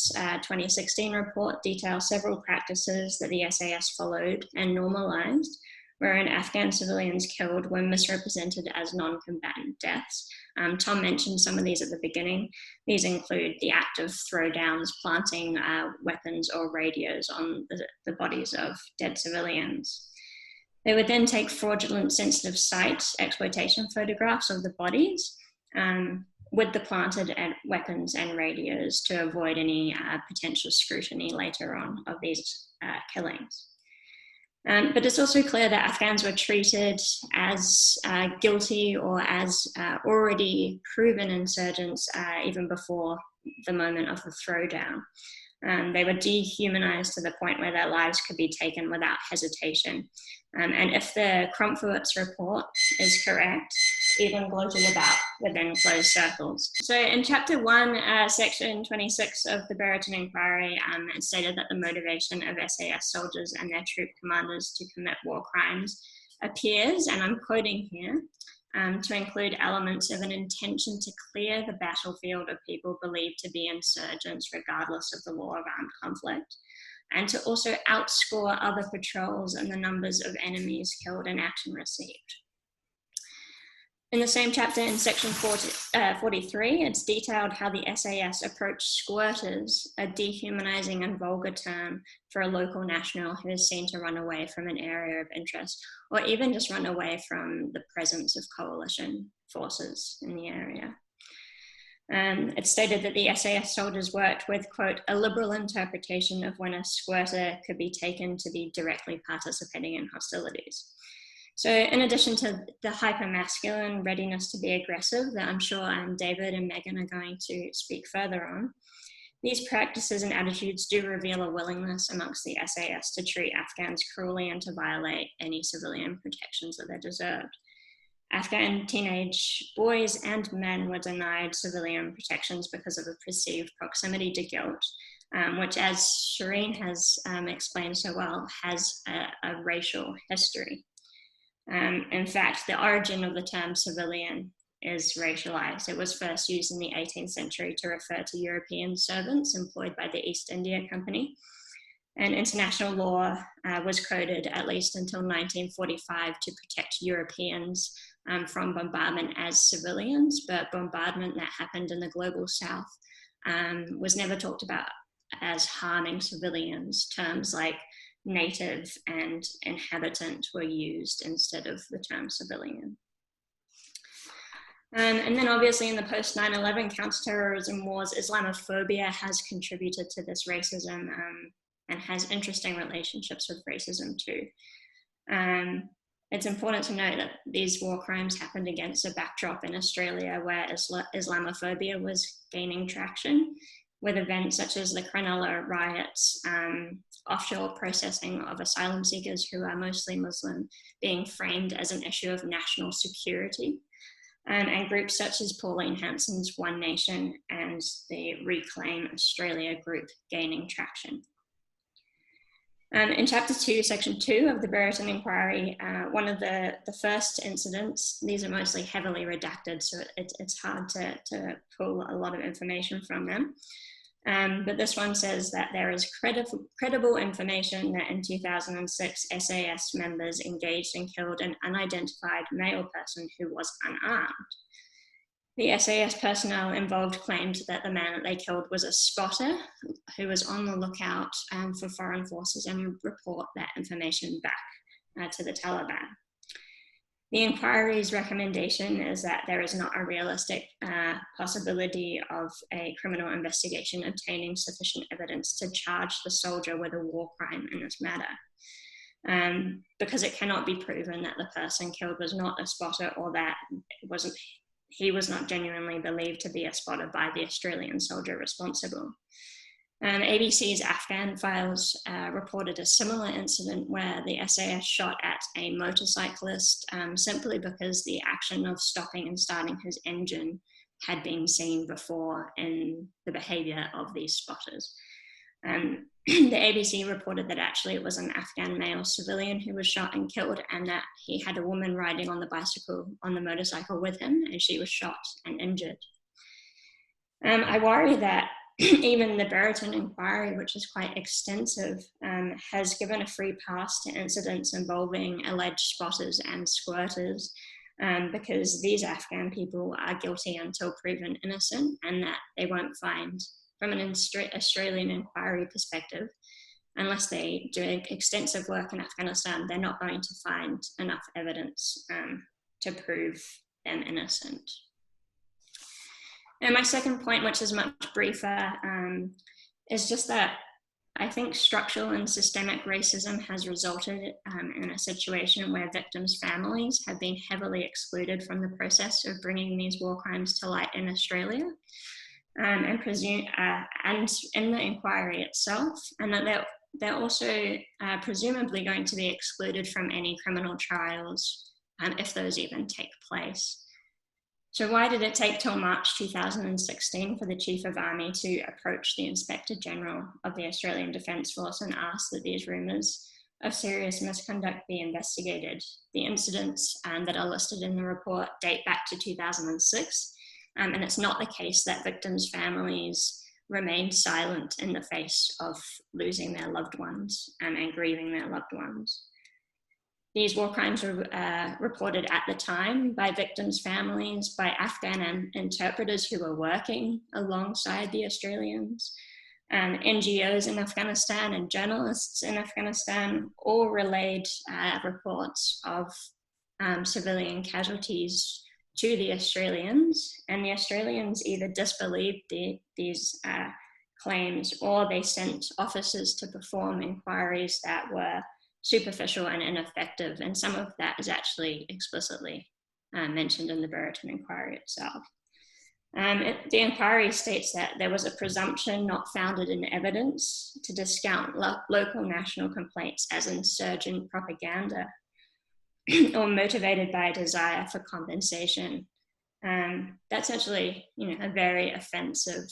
2016 report detail several practices that the SAS followed and normalized, wherein Afghan civilians killed were misrepresented as non-combatant deaths. Tom mentioned some of these at the beginning. These include the act of throwdowns, planting weapons or radios on the bodies of dead civilians. They would then take fraudulent sensitive site exploitation photographs of the bodies with the planted weapons and radios to avoid any potential scrutiny later on of these killings. But it's also clear that Afghans were treated as guilty or as already proven insurgents even before the moment of the throwdown. They were dehumanized to the point where their lives could be taken without hesitation. And if the CRAWFORD's report is correct, even gloated about within closed circles. So in chapter 1, section 26 of the Brereton inquiry, it stated that the motivation of SAS soldiers and their troop commanders to commit war crimes appears, and I'm quoting here, to include elements of an intention to clear the battlefield of people believed to be insurgents regardless of the law of armed conflict, and to also outscore other patrols in the numbers of enemies killed and action received. In the same chapter, in section 43, it's detailed how the SAS approached squirters, a dehumanizing and vulgar term for a local national who is seen to run away from an area of interest, or even just run away from the presence of coalition forces in the area. It's stated that the SAS soldiers worked with, quote, a liberal interpretation of when a squirter could be taken to be directly participating in hostilities. So in addition to the hyper-masculine readiness to be aggressive that I'm sure David and Megan are going to speak further on, these practices and attitudes do reveal a willingness amongst the SAS to treat Afghans cruelly and to violate any civilian protections that they deserved. Afghan teenage boys and men were denied civilian protections because of a perceived proximity to guilt, which, as SHERENE has explained so well, has a racial history. In fact, the origin of the term civilian is racialized. It was first used in the 18th century to refer to European servants employed by the East India Company. And international law was coded at least until 1945 to protect Europeans from bombardment as civilians, but bombardment that happened in the global south was never talked about as harming civilians. Terms like native and inhabitant were used instead of the term civilian. And then obviously in the post 9/11 counterterrorism wars, Islamophobia has contributed to this racism and has interesting relationships with racism too. It's important to note that these war crimes happened against a backdrop in Australia where Islamophobia was gaining traction, with events such as the Cronulla riots, offshore processing of asylum seekers who are mostly Muslim being framed as an issue of national security. and groups such as Pauline Hanson's One Nation and the Reclaim Australia group gaining traction. In Chapter 2, Section 2 of the Brereton Inquiry, one of the first incidents, these are mostly heavily redacted, so it's hard to pull a lot of information from them. But this one says that there is credible information that in 2006, SAS members engaged and killed an unidentified male person who was unarmed. The SAS personnel involved claimed that the man that they killed was a spotter who was on the lookout for foreign forces and would report that information back to the Taliban. The inquiry's recommendation is that there is not a realistic possibility of a criminal investigation obtaining sufficient evidence to charge the soldier with a war crime in this matter, because it cannot be proven that the person killed was not a spotter or that he was not genuinely believed to be a spotter by the Australian soldier responsible. ABC's Afghan files reported a similar incident where the SAS shot at a motorcyclist simply because the action of stopping and starting his engine had been seen before in the behavior of these spotters. The ABC reported that actually it was an Afghan male civilian who was shot and killed, and that he had a woman riding on the motorcycle with him, and she was shot and injured. I worry that even the Brereton inquiry, which is quite extensive, has given a free pass to incidents involving alleged spotters and squirters, because these Afghan people are guilty until proven innocent, and that they won't find, from an Australian inquiry perspective, unless they do extensive work in Afghanistan, they're not going to find enough evidence to prove them innocent. And my second point, which is much briefer, is just that I think structural and systemic racism has resulted in a situation where victims' families have been heavily excluded from the process of bringing these war crimes to light in Australia. And in the inquiry itself, and that they're also presumably going to be excluded from any criminal trials if those even take place. So why did it take till March 2016 for the Chief of Army to approach the Inspector General of the Australian Defence Force and ask that these rumours of serious misconduct be investigated? The incidents that are listed in the report date back to 2006. And it's not the case that victims' families remained silent in the face of losing their loved ones and grieving their loved ones. These war crimes were reported at the time by victims' families, by Afghan interpreters who were working alongside the Australians, NGOs in Afghanistan and journalists in Afghanistan all relayed reports of civilian casualties to the Australians, and the Australians either disbelieved these claims, or they sent officers to perform inquiries that were superficial and ineffective, and some of that is actually explicitly mentioned in the Brereton inquiry itself. The inquiry states that there was a presumption not founded in evidence to discount local national complaints as insurgent propaganda or motivated by a desire for compensation. That's actually, a very offensive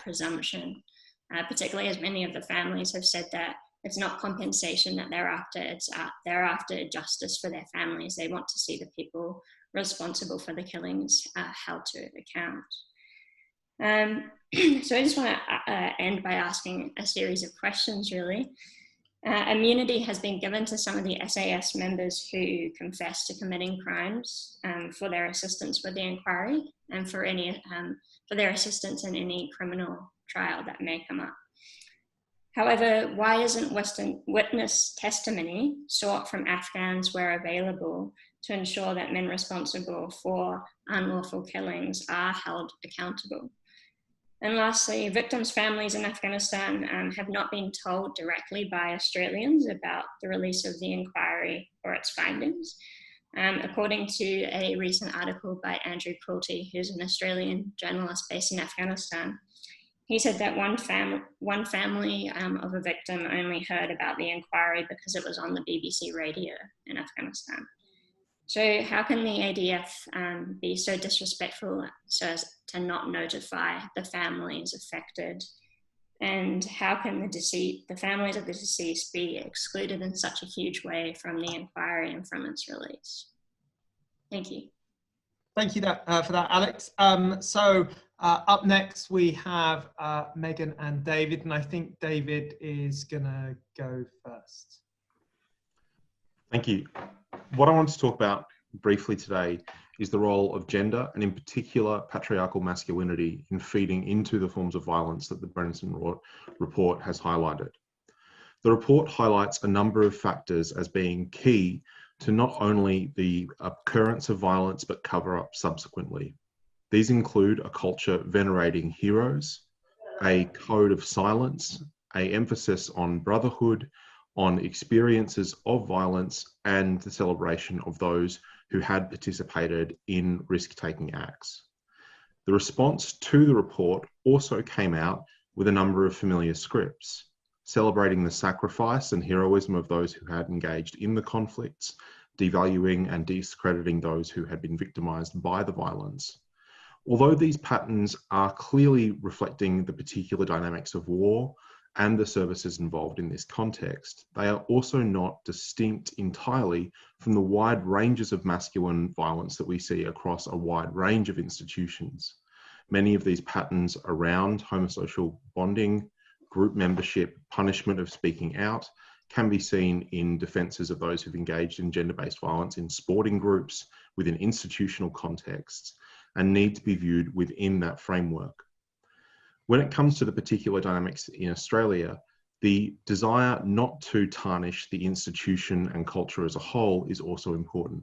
presumption, particularly as many of the families have said that it's not compensation that they're after, they're after justice for their families. They want to see the people responsible for the killings held to account. So I just want to end by asking a series of questions, really. Immunity has been given to some of the SAS members who confessed to committing crimes for their assistance with the inquiry and for their assistance in any criminal trial that may come up. However, why isn't witness testimony sought from Afghans where available to ensure that men responsible for unlawful killings are held accountable? And lastly, victims' families in Afghanistan have not been told directly by Australians about the release of the inquiry or its findings. According to a recent article by Andrew Quilty, who's an Australian journalist based in Afghanistan, he said that one family of a victim only heard about the inquiry because it was on the BBC radio in Afghanistan. So how can the ADF be so disrespectful so as to not notify the families affected? And how can the families of the deceased be excluded in such a huge way from the inquiry and from its release? Thank you. Thank you for that, Alex. Up next we have Megan and David, and I think David is gonna go first. Thank you. What I want to talk about briefly today is the role of gender, and in particular patriarchal masculinity, in feeding into the forms of violence that the Brereton Report has highlighted. The report highlights a number of factors as being key to not only the occurrence of violence, but cover up subsequently. These include a culture venerating heroes, a code of silence, an emphasis on brotherhood, on experiences of violence, and the celebration of those who had participated in risk-taking acts. The response to the report also came out with a number of familiar scripts, celebrating the sacrifice and heroism of those who had engaged in the conflicts, devaluing and discrediting those who had been victimized by the violence. Although these patterns are clearly reflecting the particular dynamics of war and the services involved in this context, they are also not distinct entirely from the wide ranges of masculine violence that we see across a wide range of institutions. Many of these patterns around homosocial bonding, group membership, punishment of speaking out, can be seen in defences of those who've engaged in gender-based violence in sporting groups, within institutional contexts, and need to be viewed within that framework. When it comes to the particular dynamics in Australia, the desire not to tarnish the institution and culture as a whole is also important.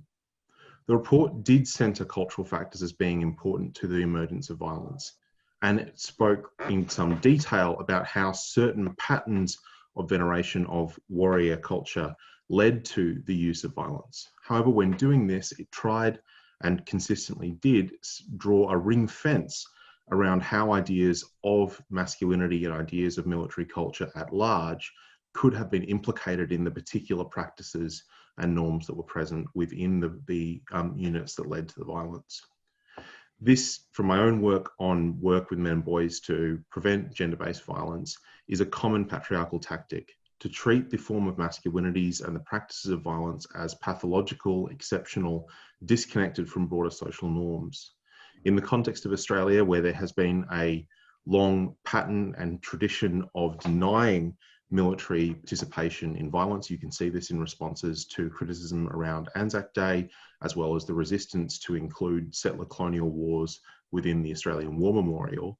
The report did centre cultural factors as being important to the emergence of violence, and it spoke in some detail about how certain patterns of veneration of warrior culture led to the use of violence. However, when doing this, it tried and consistently did draw a ring fence around how ideas of masculinity and ideas of military culture at large could have been implicated in the particular practices and norms that were present within the units that led to the violence. This, from my own work with men and boys to prevent gender-based violence, is a common patriarchal tactic to treat the form of masculinities and the practices of violence as pathological, exceptional, disconnected from broader social norms. In the context of Australia, where there has been a long pattern and tradition of denying military participation in violence, you can see this in responses to criticism around Anzac Day, as well as the resistance to include settler colonial wars within the Australian War Memorial,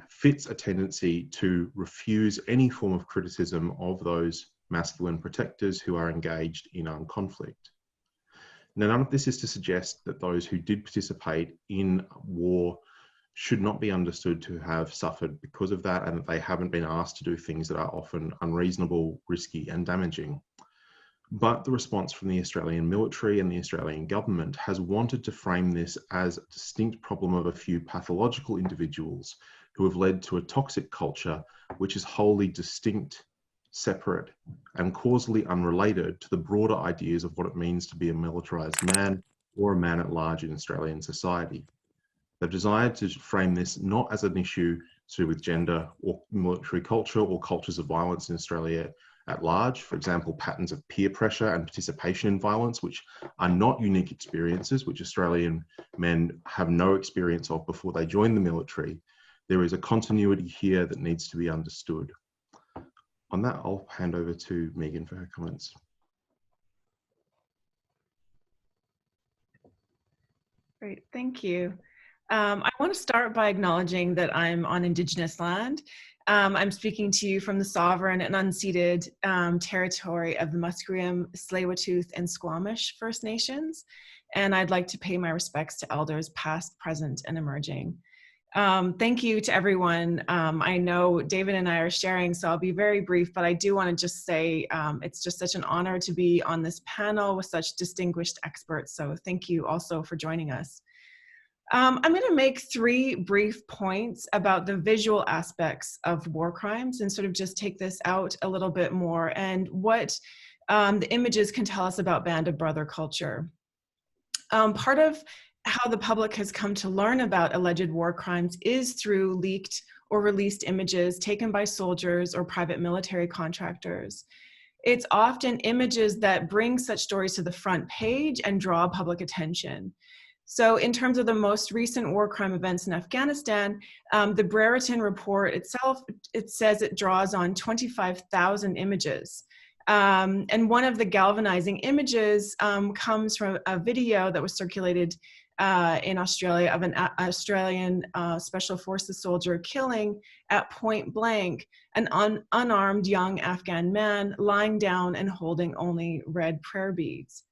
fits a tendency to refuse any form of criticism of those masculine protectors who are engaged in armed conflict. Now, none of this is to suggest that those who did participate in war should not be understood to have suffered because of that, and that they haven't been asked to do things that are often unreasonable, risky, and damaging. But the response from the Australian military and the Australian government has wanted to frame this as a distinct problem of a few pathological individuals who have led to a toxic culture which is wholly distinct, separate, and causally unrelated to the broader ideas of what it means to be a militarised man or a man at large in Australian society. They've desired to frame this not as an issue to do with gender or military culture or cultures of violence in Australia at large, for example, patterns of peer pressure and participation in violence, which are not unique experiences, which Australian men have no experience of before they join the military. There is a continuity here that needs to be understood. On that, I'll hand over to Megan for her comments. Great, thank you. I want to start by acknowledging that I'm on Indigenous land. I'm speaking to you from the sovereign and unceded territory of the Musqueam, Tsleil-Waututh, and Squamish First Nations, and I'd like to pay my respects to elders past, present, and emerging. Thank you to everyone. I know David and I are sharing, so I'll be very brief, but I do want to just say it's just such an honor to be on this panel with such distinguished experts, so thank you also for joining us. I'm going to make 3 brief points about the visual aspects of war crimes and sort of just take this out a little bit more and what the images can tell us about band of brother culture. Part of how the public has come to learn about alleged war crimes is through leaked or released images taken by soldiers or private military contractors. It's often images that bring such stories to the front page and draw public attention. So in terms of the most recent war crime events in Afghanistan, the Brereton Report itself, it says it draws on 25,000 images. And one of the galvanizing images comes from a video that was circulated in Australia of an Australian Special Forces soldier killing at point blank an unarmed young Afghan man lying down and holding only red prayer beads.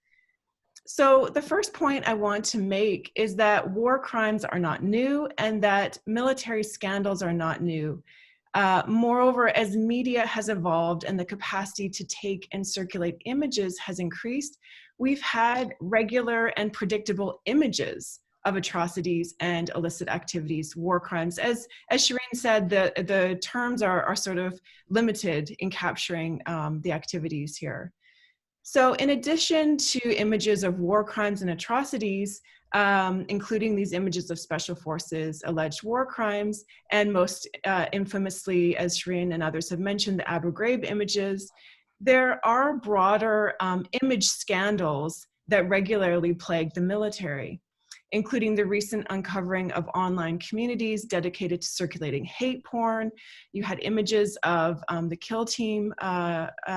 So the first point I want to make is that war crimes are not new and that military scandals are not new. Moreover, as media has evolved and the capacity to take and circulate images has increased, we've had regular and predictable images of atrocities and illicit activities, war crimes. As SHERENE said, the terms are sort of limited in capturing the activities here. So in addition to images of war crimes and atrocities, including these images of special forces, alleged war crimes, and most infamously, as SHERENE and others have mentioned, the Abu Ghraib images, there are broader image scandals that regularly plague the military, including the recent uncovering of online communities dedicated to circulating hate porn. You had images of the Kill Team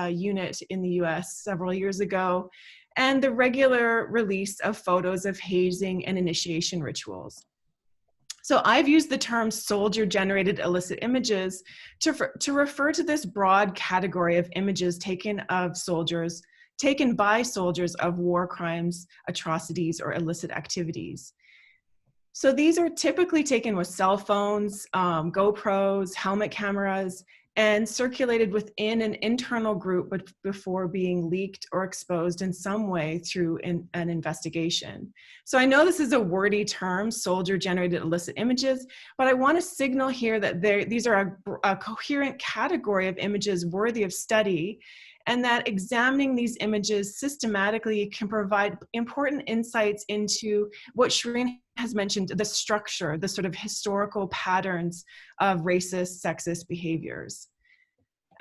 unit in the US several years ago, and the regular release of photos of hazing and initiation rituals. So I've used the term soldier-generated illicit images to refer to this broad category of images taken by soldiers of war crimes, atrocities, or illicit activities. So these are typically taken with cell phones, GoPros, helmet cameras, and circulated within an internal group before being leaked or exposed in some way through an investigation. So I know this is a wordy term, soldier-generated illicit images, but I want to signal here that these are a coherent category of images worthy of study, and that examining these images systematically can provide important insights into what SHERENE has mentioned, the structure, the sort of historical patterns of racist, sexist behaviors.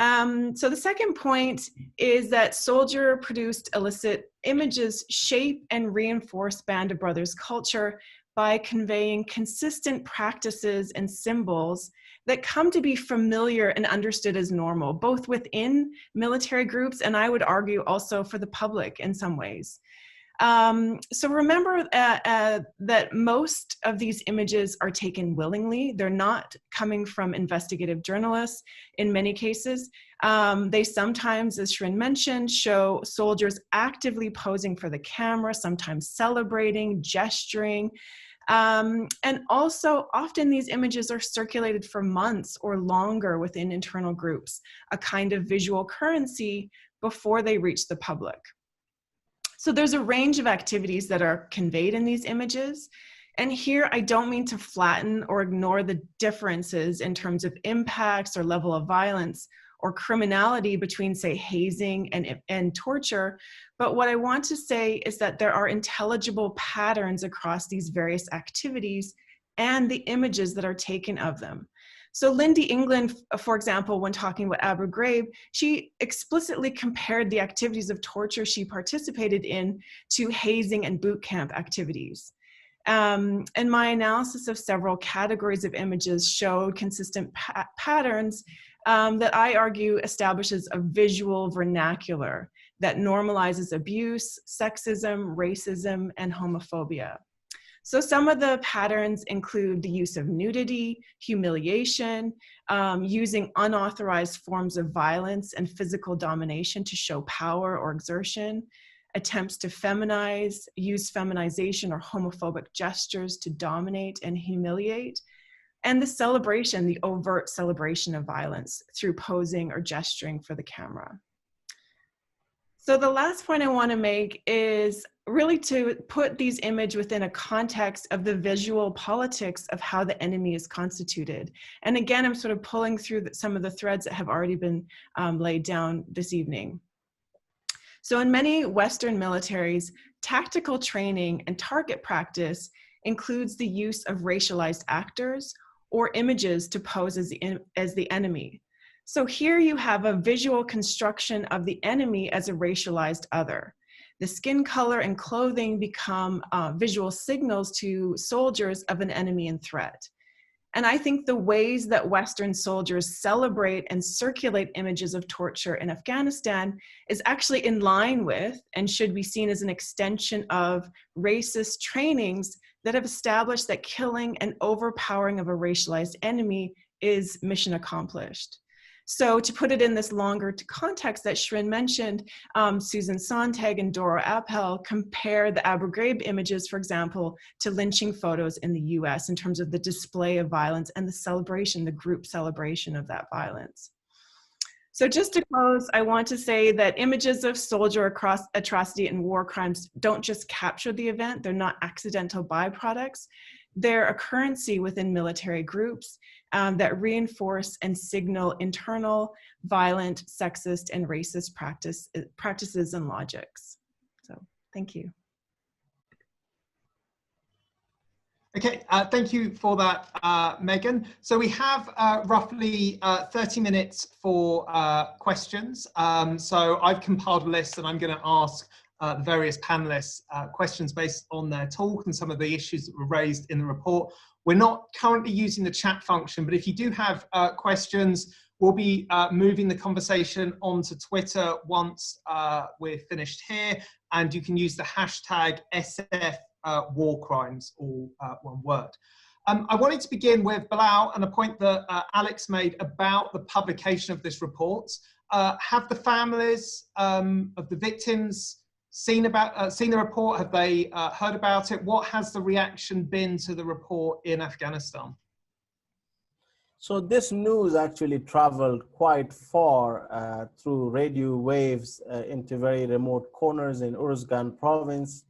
So the second point is that soldier-produced illicit images shape and reinforce Band of Brothers culture by conveying consistent practices and symbols that come to be familiar and understood as normal, both within military groups and I would argue also for the public in some ways. So remember that most of these images are taken willingly. They're not coming from investigative journalists in many cases. They sometimes, as SHERENE mentioned, show soldiers actively posing for the camera, sometimes celebrating, gesturing. And also, often these images are circulated for months or longer within internal groups, a kind of visual currency before they reach the public. So there's a range of activities that are conveyed in these images. And here I don't mean to flatten or ignore the differences in terms of impacts or level of violence or criminality between, say, hazing and torture. But what I want to say is that there are intelligible patterns across these various activities and the images that are taken of them. So Lindy England, for example, when talking about Abu Ghraib, she explicitly compared the activities of torture she participated in to hazing and boot camp activities. And my analysis of several categories of images showed consistent patterns that I argue establishes a visual vernacular that normalizes abuse, sexism, racism, and homophobia. So some of the patterns include the use of nudity, humiliation, using unauthorized forms of violence and physical domination to show power or exertion, attempts to feminize, use feminization or homophobic gestures to dominate and humiliate, and the celebration, the overt celebration of violence through posing or gesturing for the camera. So the last point I want to make is really to put these images within a context of the visual politics of how the enemy is constituted. And again, I'm sort of pulling through some of the threads that have already been laid down this evening. So in many Western militaries, tactical training and target practice includes the use of racialized actors or images to pose as the enemy. So here you have a visual construction of the enemy as a racialized other. The skin color and clothing become visual signals to soldiers of an enemy and threat. And I think the ways that Western soldiers celebrate and circulate images of torture in Afghanistan is actually in line with and should be seen as an extension of racist trainings that have established that killing and overpowering of a racialized enemy is mission accomplished. So to put it in this longer context that SHERENE mentioned, Susan Sontag and Doro Appel compare the Abu Ghraib images, for example, to lynching photos in the US in terms of the display of violence and the celebration, the group celebration of that violence. So just to close, I want to say that images of soldier atrocity and war crimes don't just capture the event, they're not accidental byproducts. They're a currency within military groups that reinforce and signal internal, violent, sexist, and racist practices and logics. So, thank you. Okay, thank you for that, Megan. So we have roughly 30 minutes for questions. So I've compiled a list and I'm going to ask the various panelists questions based on their talk and some of the issues that were raised in the report. We're not currently using the chat function, but if you do have questions, we'll be moving the conversation onto Twitter once we're finished here, and you can use the hashtag SF war crimes, all one word. I wanted to begin with Bilal and a point that Alex made about the publication of this report. Have the families of the victims seen the report? Have they heard about it? What has the reaction been to the report in Afghanistan? So this news actually traveled quite far through radio waves into very remote corners in Uruzgan province.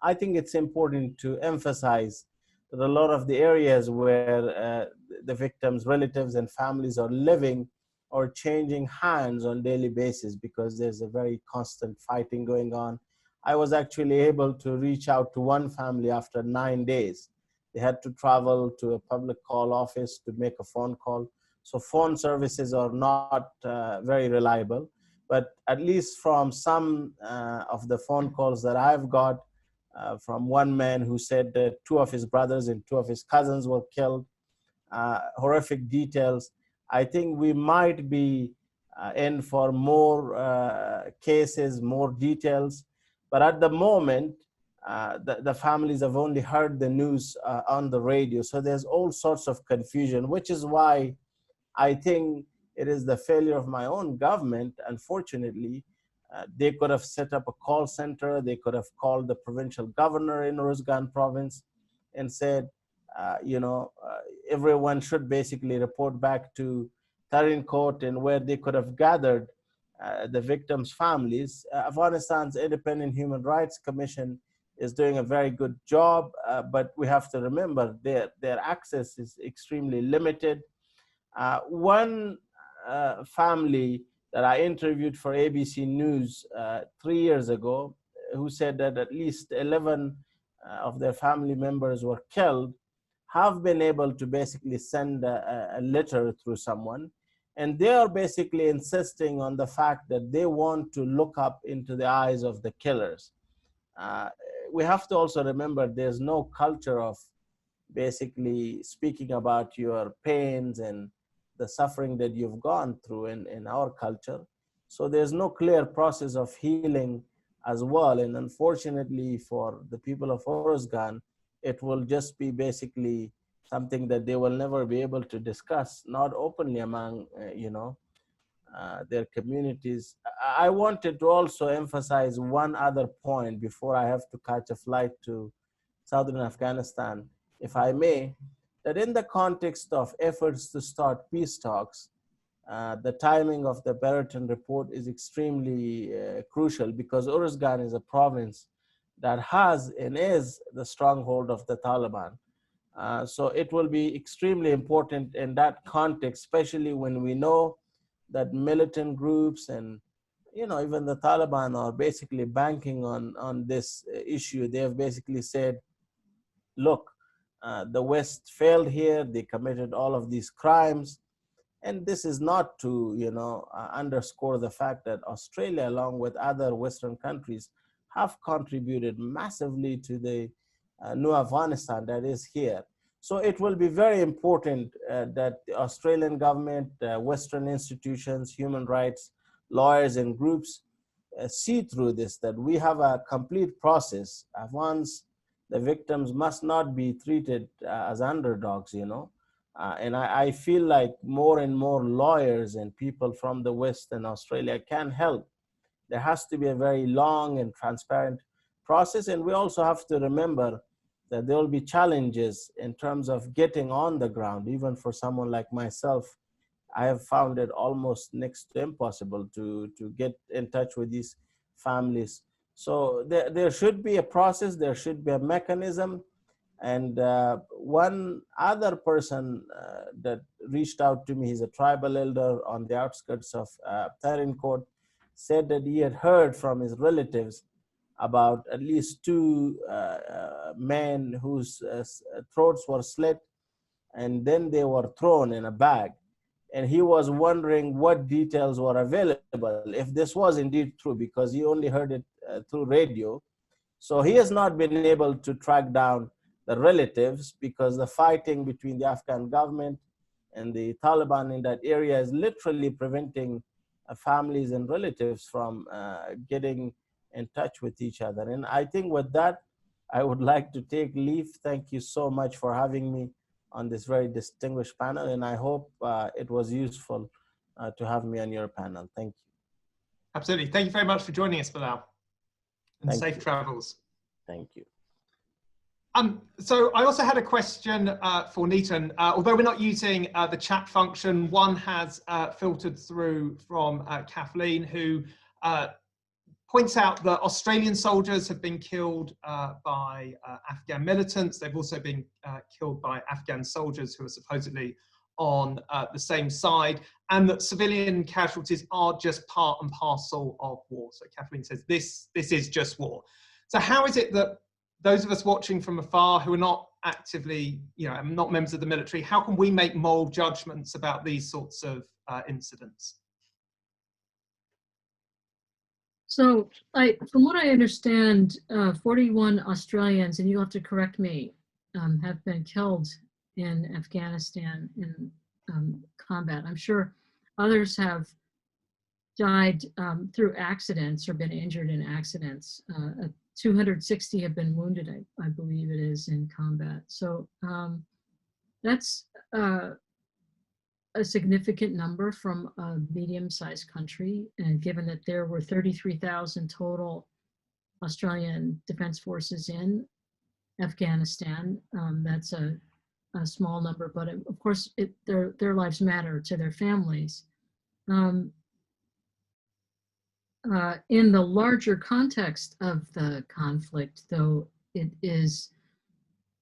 I think it's important to emphasize that a lot of the areas where the victims' relatives and families are living are changing hands on a daily basis because there's a very constant fighting going on. I was actually able to reach out to one family after 9 days. They had to travel to a public call office to make a phone call. So phone services are not very reliable, but at least from some of the phone calls that I've got from one man who said that 2 of his brothers and 2 of his cousins were killed, horrific details. I think we might be in for more cases, more details. But at the moment, the families have only heard the news on the radio. So there's all sorts of confusion, which is why I think it is the failure of my own government. Unfortunately, they could have set up a call center. They could have called the provincial governor in Uruzgan province and said, everyone should basically report back to Tarin Court, and where they could have gathered the victims' families. Afghanistan's Independent Human Rights Commission is doing a very good job, but we have to remember their access is extremely limited. One family that I interviewed for ABC News 3 years ago, who said that at least 11 of their family members were killed, have been able to basically send a letter through someone. And they are basically insisting on the fact that they want to look up into the eyes of the killers. We have to also remember there's no culture of basically speaking about your pains and the suffering that you've gone through in our culture. So there's no clear process of healing as well. And unfortunately for the people of Uruzgan, it will just be basically something that they will never be able to discuss, not openly among, their communities. I wanted to also emphasize one other point before I have to catch a flight to southern Afghanistan, if I may, that in the context of efforts to start peace talks, the timing of the Brereton Report is extremely crucial because Uruzgan is a province that has and is the stronghold of the Taliban. So it will be extremely important in that context, especially when we know that militant groups and you know, even the Taliban are basically banking on this issue. They have basically said, look, the West failed here. They committed all of these crimes. And this is not to, you know, underscore the fact that Australia, along with other Western countries, have contributed massively to the new Afghanistan that is here. So it will be very important that the Australian government, Western institutions, human rights, lawyers and groups see through this, that we have a complete process. Afghans, the victims must not be treated as underdogs, you know. And I feel like more and more lawyers and people from the West and Australia can help. There has to be a very long and transparent process. And we also have to remember that there will be challenges in terms of getting on the ground. Even for someone like myself, I have found it almost next to impossible to get in touch with these families. So there should be a process, there should be a mechanism. And one other person that reached out to me, he's a tribal elder on the outskirts of Tarinkot, said that he had heard from his relatives about at least 2 men whose throats were slit and then they were thrown in a bag. And he was wondering what details were available, if this was indeed true, because he only heard it through radio. So he has not been able to track down the relatives, because the fighting between the Afghan government and the Taliban in that area is literally preventing families and relatives from getting in touch with each other. And I think with that, I would like to take leave. Thank you so much for having me on this very distinguished panel, and I hope it was useful to have me on your panel. Thank you. Absolutely. Thank you very much for joining us, Bilal. And safe travels. Thank you. So I also had a question for NETA, and although we're not using the chat function, one has filtered through from Kathleen, who points out that Australian soldiers have been killed by Afghan militants. They've also been killed by Afghan soldiers who are supposedly on the same side, and that civilian casualties are just part and parcel of war. So Kathleen says this is just war. So how is it that those of us watching from afar who are not actively, you know, not members of the military, how can we make moral judgments about these sorts of incidents? So from what I understand, 41 Australians, and you'll have to correct me, have been killed in Afghanistan in combat. I'm sure others have died through accidents or been injured in accidents. 260 have been wounded, I believe it is, in combat. So that's a significant number from a medium-sized country, and given that there were 33,000 total Australian Defence Forces in Afghanistan, that's a small number, but of course their lives matter to their families. In the larger context of the conflict, though, it is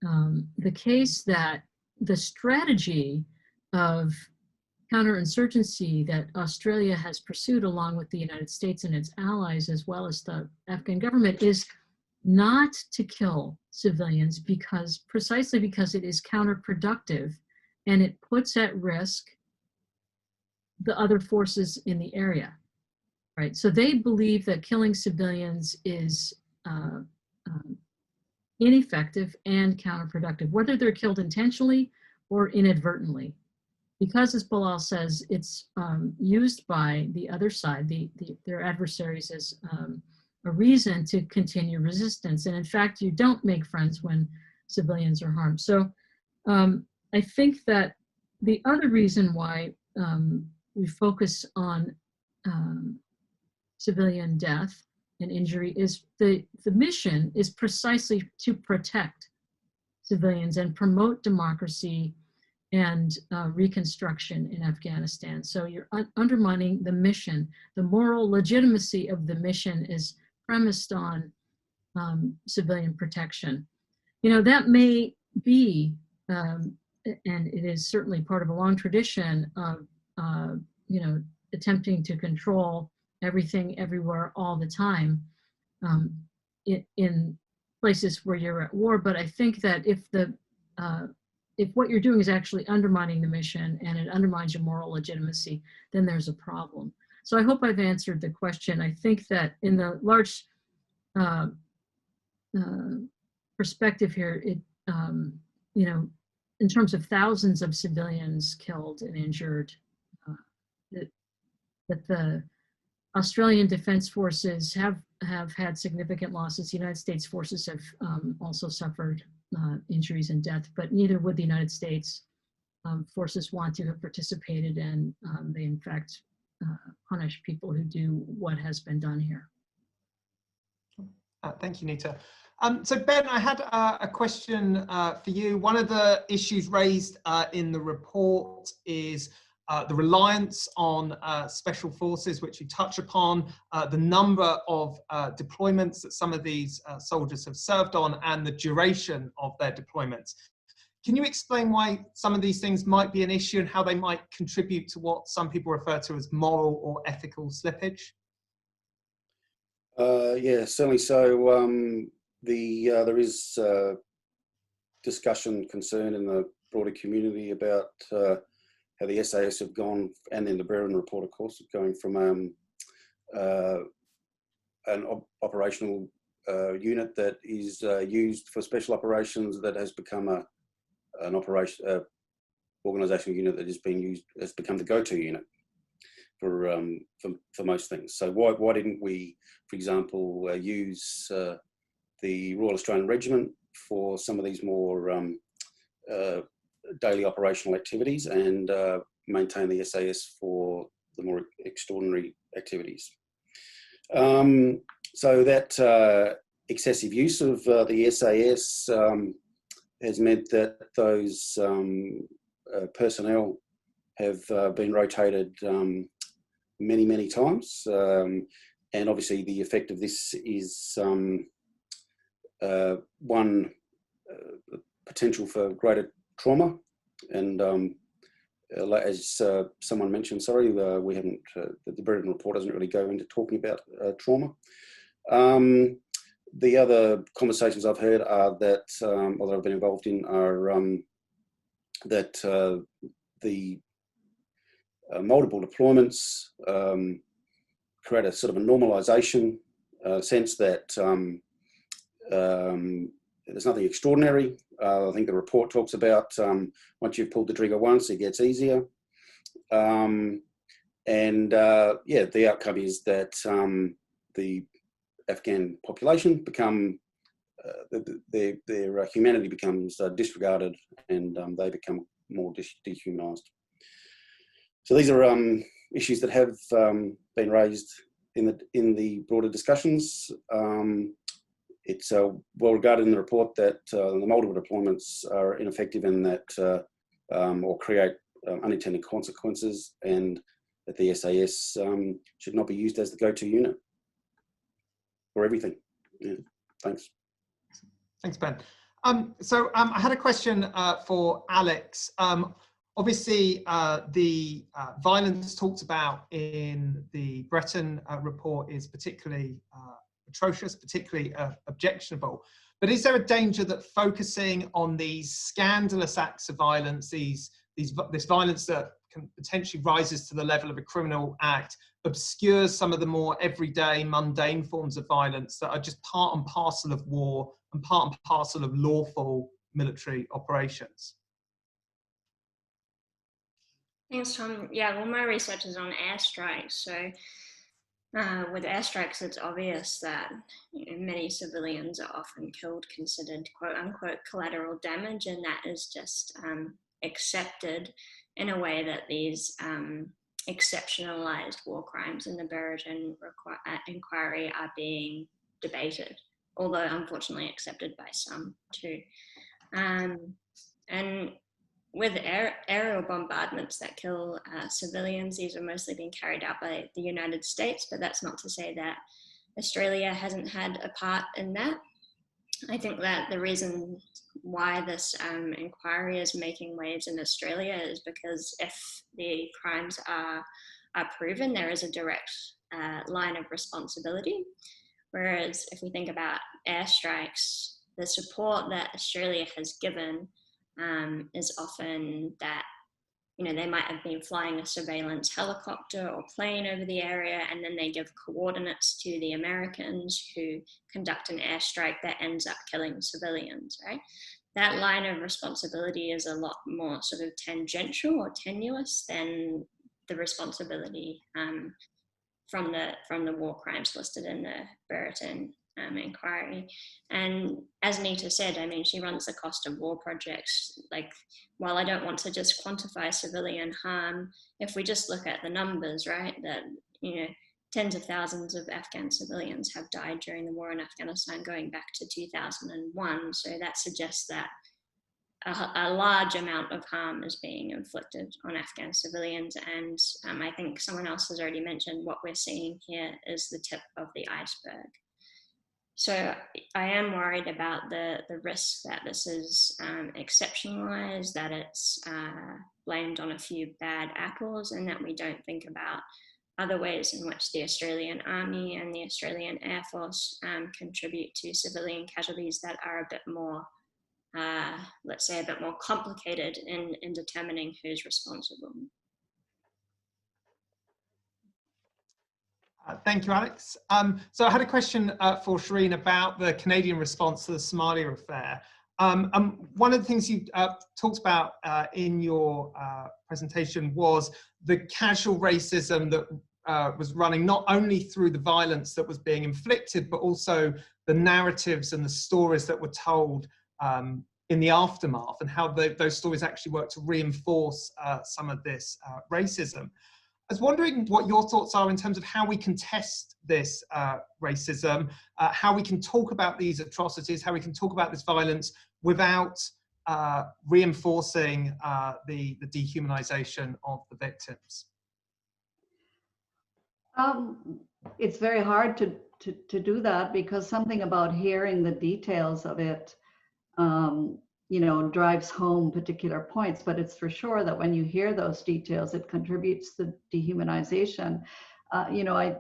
the case that the strategy of counterinsurgency that Australia has pursued along with the United States and its allies, as well as the Afghan government, is not to kill civilians precisely because it is counterproductive and it puts at risk the other forces in the area, right? So they believe that killing civilians is ineffective and counterproductive, whether they're killed intentionally or inadvertently. Because, as Bilal says, it's used by the other side, their adversaries, as a reason to continue resistance. And in fact, you don't make friends when civilians are harmed. So I think that the other reason why we focus on civilian death and injury is the mission is precisely to protect civilians and promote democracy and reconstruction in Afghanistan. So you're undermining the mission. The moral legitimacy of the mission is premised on civilian protection. You know, that may be, and it is certainly part of a long tradition of, you know, attempting to control everything, everywhere, all the time in places where you're at war. But I think that if what you're doing is actually undermining the mission and it undermines your moral legitimacy, then there's a problem. So I hope I've answered the question. I think that in the large perspective here, you know, in terms of thousands of civilians killed and injured, that the Australian Defence Forces have had significant losses. The United States forces have also suffered injuries and death, but neither would the United States forces want to have participated, and they in fact punish people who do what has been done here. Thank you, Nita. So Ben, I had a question for you. One of the issues raised in the report is the reliance on special forces, which you touch upon, the number of deployments that some of these soldiers have served on, and the duration of their deployments. Can you explain why some of these things might be an issue and how they might contribute to what some people refer to as moral or ethical slippage? Yeah, certainly. So there is discussion, concern in the broader community about how the SAS have gone, and then the Brereton Report, of course, going from an operational unit that is used for special operations that has become an organisational unit that is being used, has become the go-to unit for most things. So why didn't we, for example, use the Royal Australian Regiment for some of these more daily operational activities, and maintain the SAS for the more extraordinary activities? So that excessive use of the SAS has meant that those personnel have been rotated many times, and obviously the effect of this is one, potential for greater trauma, and as someone mentioned, sorry, we haven't, the Brereton Report doesn't really go into talking about trauma. The other conversations I've heard are that, or that I've been involved in, are that the multiple deployments create a sort of a normalisation sense that there's nothing extraordinary. I think the report talks about once you've pulled the trigger once, it gets easier. Yeah, the outcome is that the Afghan population become, their humanity becomes disregarded, and they become more dehumanised. So these are issues that have been raised in the broader discussions. It's well regarded in the report that the multiple deployments are ineffective in that, or create unintended consequences, and that the SAS should not be used as the go-to unit for everything. Yeah, thanks. Thanks, Ben. So I had a question for Alex. Obviously, the violence talked about in the Brereton report is particularly atrocious, particularly objectionable. But is there a danger that focusing on these scandalous acts of violence, this violence that can potentially rises to the level of a criminal act, obscures some of the more everyday, mundane forms of violence that are just part and parcel of war and part and parcel of lawful military operations? Thanks, Tom. Yeah, well, my research is on airstrikes. So with airstrikes, it's obvious that many civilians are often killed, considered quote unquote collateral damage, and that is just accepted in a way that these exceptionalized war crimes in the Brereton inquiry are being debated, although unfortunately accepted by some too. And with aerial bombardments that kill civilians, these are mostly being carried out by the United States, but that's not to say that Australia hasn't had a part in that. I think that the reason why this inquiry is making waves in Australia is because if the crimes are proven, there is a direct line of responsibility. Whereas if we think about airstrikes, the support that Australia has given is often that, you know, they might have been flying a surveillance helicopter or plane over the area, and then they give coordinates to the Americans who conduct an airstrike that ends up killing civilians, right? That line of responsibility is a lot more sort of tangential or tenuous than the responsibility from the war crimes listed in the Brereton inquiry. And as Nita said, I mean, she runs the cost of war projects. Like, while I don't want to just quantify civilian harm, if we just look at the numbers, right, that, you know, tens of thousands of Afghan civilians have died during the war in Afghanistan going back to 2001. So that suggests that a large amount of harm is being inflicted on Afghan civilians. And I think someone else has already mentioned what we're seeing here is the tip of the iceberg. So I am worried about the risk that this is exceptionalized, that it's blamed on a few bad apples, and that we don't think about other ways in which the Australian Army and the Australian Air Force contribute to civilian casualties that are a bit more, let's say, a bit more complicated in determining who's responsible. Thank you, Alex. So I had a question for SHERENE about the Canadian response to the Somalia affair. One of the things you talked about in your presentation was the casual racism that was running not only through the violence that was being inflicted, but also the narratives and the stories that were told in the aftermath, and how those stories actually work to reinforce some of this racism. I was wondering what your thoughts are in terms of how we can test this racism, how we can talk about these atrocities, how we can talk about this violence without reinforcing the dehumanization of the victims. It's very hard to do that, because something about hearing the details of it you know, drives home particular points, but it's for sure that when you hear those details, it contributes to dehumanization. You know,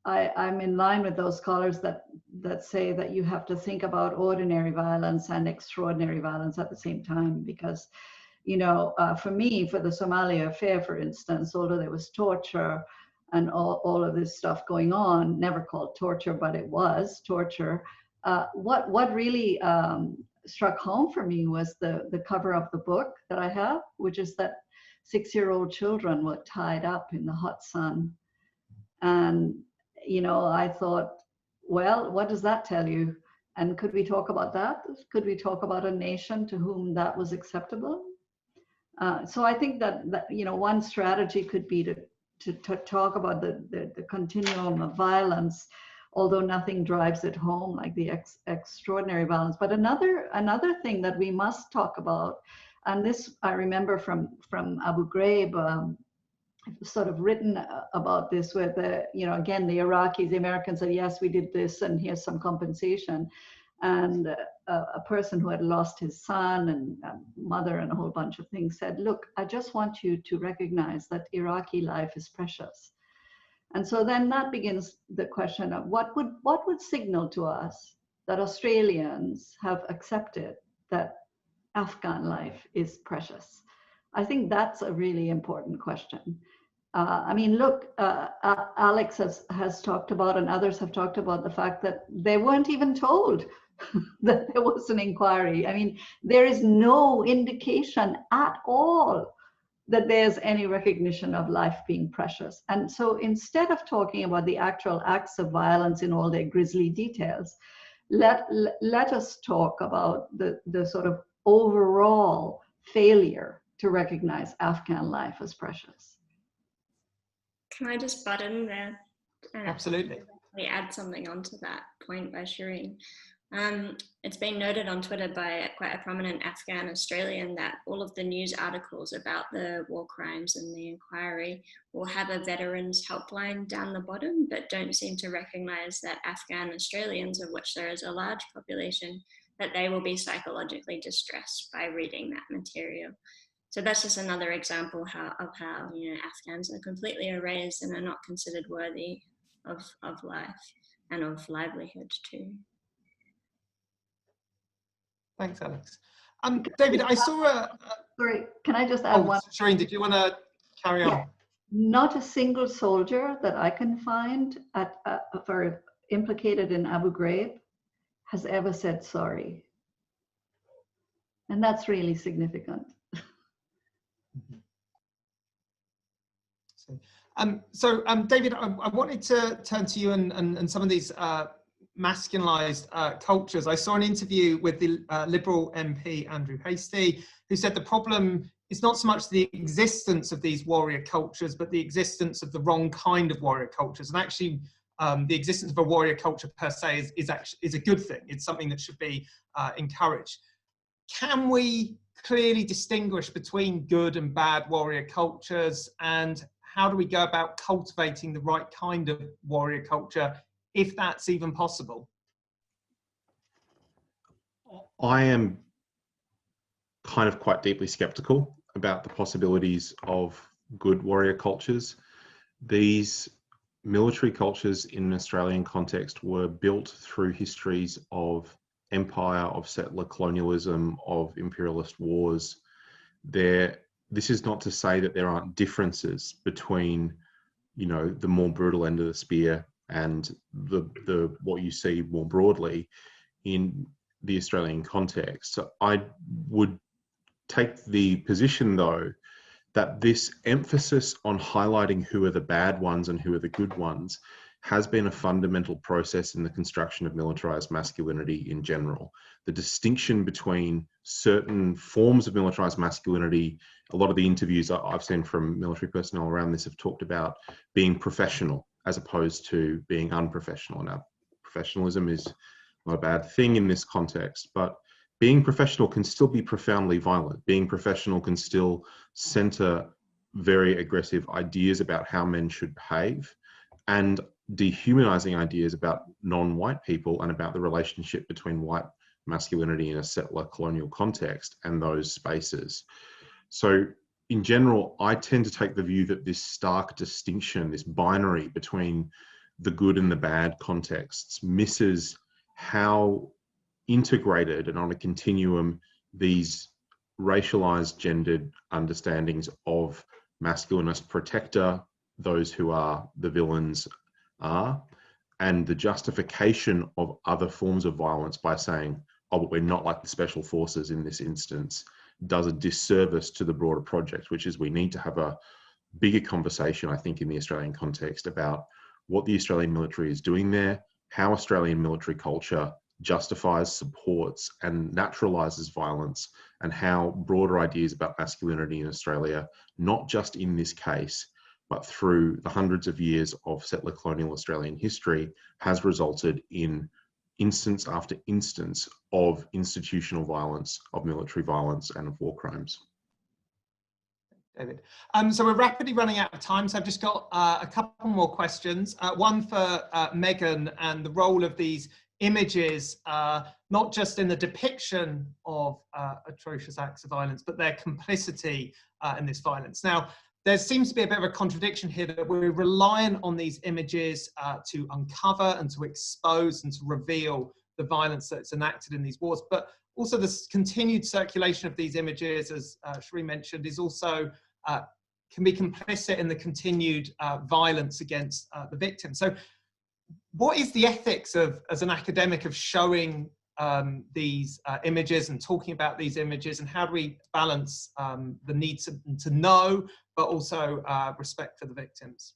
I'm in line with those scholars that say that you have to think about ordinary violence and extraordinary violence at the same time, because, you know, for me, for the Somalia affair, for instance, although there was torture and all of this stuff going on, never called torture, but it was torture. What really struck home for me was the cover of the book that I have, which is that 6-year-old children were tied up in the hot sun. And, you know, I thought, well, what does that tell you? And could we talk about that? Could we talk about a nation to whom that was acceptable? So I think that you know, one strategy could be to talk about the continuum of violence, although nothing drives it home like the extraordinary violence. But another thing that we must talk about, and this I remember from Abu Ghraib, sort of written about this, where the, you know, again, the Iraqis, the Americans said, yes, we did this and here's some compensation. And a person who had lost his son and mother and a whole bunch of things said, look, I just want you to recognize that Iraqi life is precious. And so then that begins the question of what would signal to us that Australians have accepted that Afghan life is precious. I think that's a really important question. I mean, look, Alex has talked about, and others have talked about, the fact that they weren't even told that there was an inquiry. I mean, there is no indication at all that there's any recognition of life being precious. And so instead of talking about the actual acts of violence in all their grisly details, let us talk about the sort of overall failure to recognize Afghan life as precious. Can I just butt in there? Absolutely. Add something onto that point by SHERENE. It's been noted on Twitter by quite a prominent Afghan Australian that all of the news articles about the war crimes and the inquiry will have a veterans helpline down the bottom, but don't seem to recognize that Afghan Australians, of which there is a large population, that they will be psychologically distressed by reading that material. So that's just another example of how you know, Afghans are completely erased and are not considered worthy of life and of livelihood too. Thanks, Alex. David, I saw sorry, can I just add one? Shireen, did you want to carry on? Yeah. Not a single soldier that I can find implicated in Abu Ghraib has ever said sorry. And that's really significant. David, I wanted to turn to you and some of these masculinized cultures. I saw an interview with the Liberal MP Andrew Hastie, who said the problem is not so much the existence of these warrior cultures, but the existence of the wrong kind of warrior cultures. And actually, the existence of a warrior culture per se is a good thing. It's something that should be encouraged. Can we clearly distinguish between good and bad warrior cultures, and how do we go about cultivating the right kind of warrior culture, if that's even possible? I am kind of quite deeply skeptical about the possibilities of good warrior cultures. These military cultures in an Australian context were built through histories of empire, of settler colonialism, of imperialist wars. This is not to say that there aren't differences between, you know, the more brutal end of the spear and the what you see more broadly in the Australian context. So I would take the position, though, that this emphasis on highlighting who are the bad ones and who are the good ones has been a fundamental process in the construction of militarized masculinity in general. The distinction between certain forms of militarized masculinity, a lot of the interviews I've seen from military personnel around this have talked about being professional as opposed to being unprofessional. Now, professionalism is not a bad thing in this context, but being professional can still be profoundly violent. Being professional can still center very aggressive ideas about how men should behave and dehumanizing ideas about non-white people and about the relationship between white masculinity in a settler colonial context and those spaces. So in general, I tend to take the view that this stark distinction, this binary between the good and the bad contexts, misses how integrated and on a continuum these racialized, gendered understandings of masculinist protector, those who are the villains are, and the justification of other forms of violence by saying, oh, but we're not like the special forces in this instance, does a disservice to the broader project, which is we need to have a bigger conversation, I think, in the Australian context about what the Australian military is doing there, how Australian military culture justifies, supports, and naturalizes violence, and how broader ideas about masculinity in Australia, not just in this case, but through the hundreds of years of settler colonial Australian history, has resulted in instance after instance of institutional violence, of military violence, and of war crimes. David. So we're rapidly running out of time, so I've just got a couple more questions. One for Megan, and the role of these images, not just in the depiction of atrocious acts of violence, but their complicity in this violence. Now, there seems to be a bit of a contradiction here that we're reliant on these images to uncover and to expose and to reveal the violence that's enacted in these wars, but also this continued circulation of these images, as Shireen mentioned, is also can be complicit in the continued violence against the victims. So what is the ethics of, as an academic, of showing these images and talking about these images, and how do we balance the need to know, but also respect for the victims?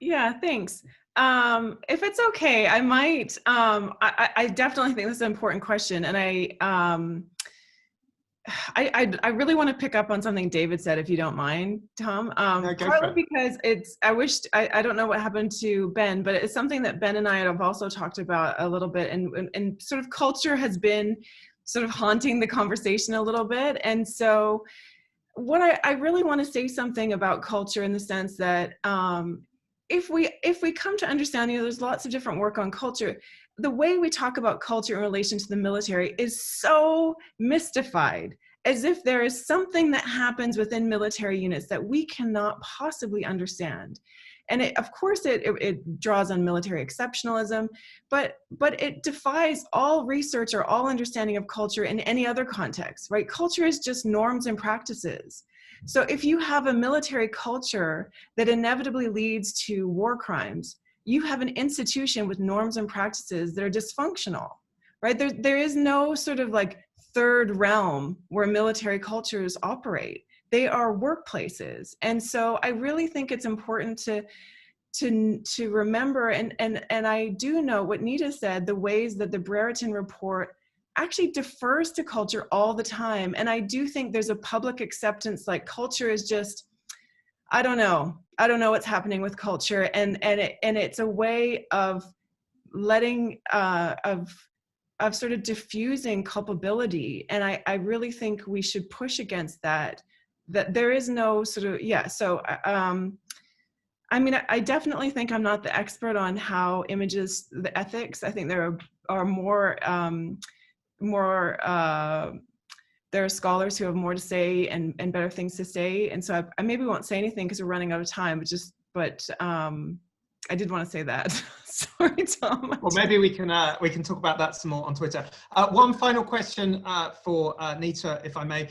Yeah, thanks. If it's okay, I might, I definitely think this is an important question. And I really want to pick up on something David said, if you don't mind, Tom. Partly because I don't know what happened to Ben, but it's something that Ben and I have also talked about a little bit, and sort of culture has been sort of haunting the conversation a little bit. And so what I really want to say something about culture in the sense that if we come to understand, there's lots of different work on culture. The way we talk about culture in relation to the military is so mystified. as if there is something that happens within military units that we cannot possibly understand. And of course, it draws on military exceptionalism, but it defies all research or all understanding of culture in any other context, right? Culture is just norms and practices. So if you have a military culture that inevitably leads to war crimes, you have an institution with norms and practices that are dysfunctional, right? There is no sort of like third realm where military cultures operate. They are workplaces. And so I really think it's important to remember, and I do know what NETA said, the ways that the Brereton Report actually defers to culture all the time. And I do think there's a public acceptance, like culture is just, I don't know what's happening with culture. And it's a way of letting, of sort of diffusing culpability. And I really think we should push against that there is no sort of, so I mean, I definitely think I'm not the expert on how images, the ethics. I think there are more, there are scholars who have more to say and better things to say. And so I maybe won't say anything because we're running out of time, but I did want to say that. Sorry, Tom. Well, maybe we can talk about that some more on Twitter. One final question for NETA, if I may.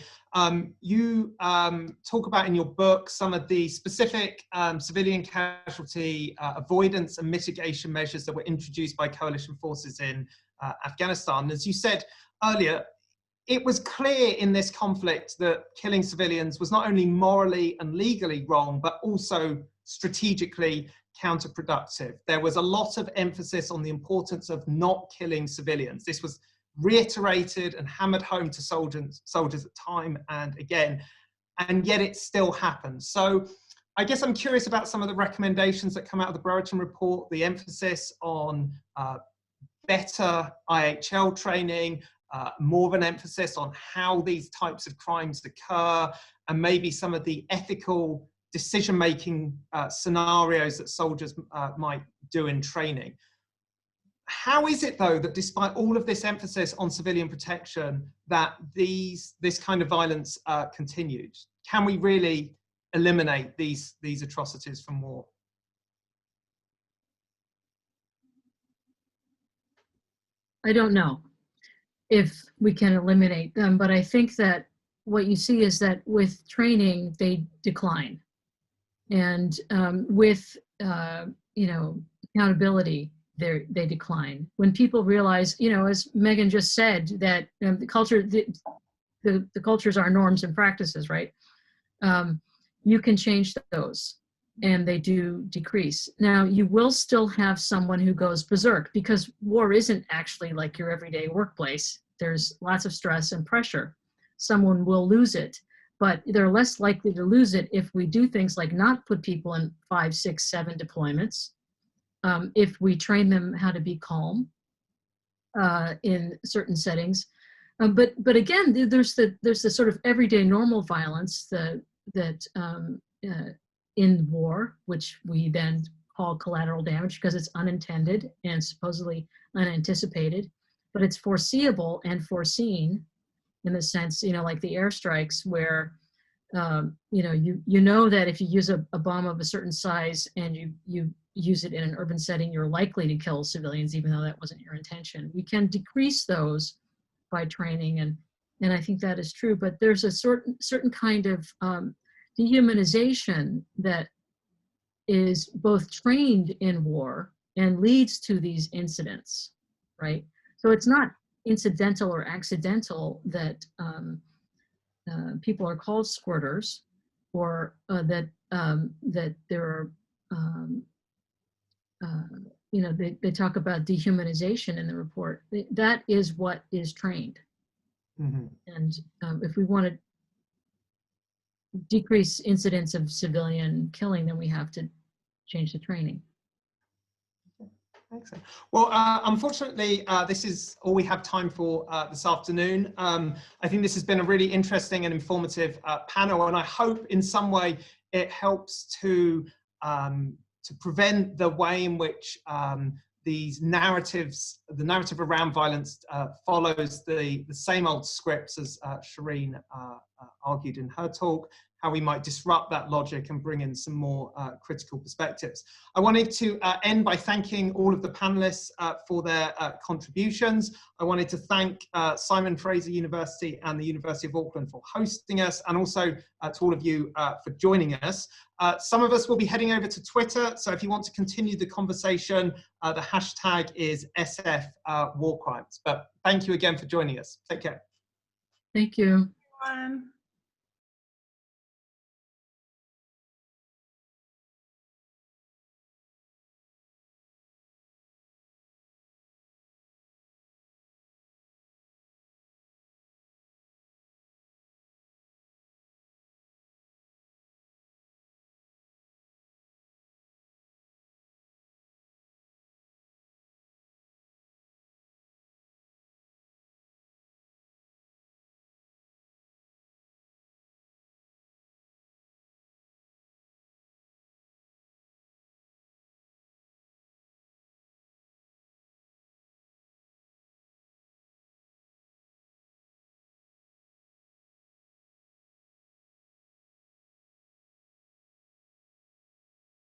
You talk about in your book some of the specific civilian casualty avoidance and mitigation measures that were introduced by coalition forces in Afghanistan. As you said earlier, it was clear in this conflict that killing civilians was not only morally and legally wrong, but also strategically counterproductive. There was a lot of emphasis on the importance of not killing civilians. This was reiterated and hammered home to soldiers at time and again, and yet it still happens. So I guess I'm curious about some of the recommendations that come out of the Brereton Report, the emphasis on better IHL training, more of an emphasis on how these types of crimes occur, and maybe some of the ethical decision-making scenarios that soldiers might do in training. How is it, though, that despite all of this emphasis on civilian protection, that this kind of violence continued? Can we really eliminate these atrocities from war? I don't know if we can eliminate them, but I think that what you see is that with training, they decline. And with, accountability, they decline. When people realize, as Megan just said, that the cultures are norms and practices, right? You can change those, and they do decrease. Now, you will still have someone who goes berserk, because war isn't actually like your everyday workplace. There's lots of stress and pressure. Someone will lose it, but they're less likely to lose it if we do things like not put people in 5, 6, 7 deployments. If we train them how to be calm in certain settings. But again, there's the sort of everyday normal violence that in war, which we then call collateral damage because it's unintended and supposedly unanticipated, but it's foreseeable and foreseen in the sense, like the airstrikes where, you know that if you use a bomb of a certain size and you use it in an urban setting, you're likely to kill civilians, even though that wasn't your intention. We can decrease those by training, and I think that is true. But there's a certain kind of dehumanization that is both trained in war and leads to these incidents, right? So it's not incidental or accidental that people are called squirters, or that there are, they talk about dehumanization in the report. That is what is trained. Mm-hmm. And if we want to decrease incidents of civilian killing, then we have to change the training. Excellent. Well, unfortunately, this is all we have time for this afternoon. I think this has been a really interesting and informative panel, and I hope in some way it helps to prevent the way in which these narratives, the narrative around violence follows the same old scripts as SHERENE argued in her talk, how we might disrupt that logic and bring in some more critical perspectives. I wanted to end by thanking all of the panelists for their contributions. I wanted to thank Simon Fraser University and the University of Auckland for hosting us, and also to all of you for joining us. Some of us will be heading over to Twitter, so if you want to continue the conversation, the hashtag is SF War Crimes. But thank you again for joining us. Take care. Thank you. Everyone.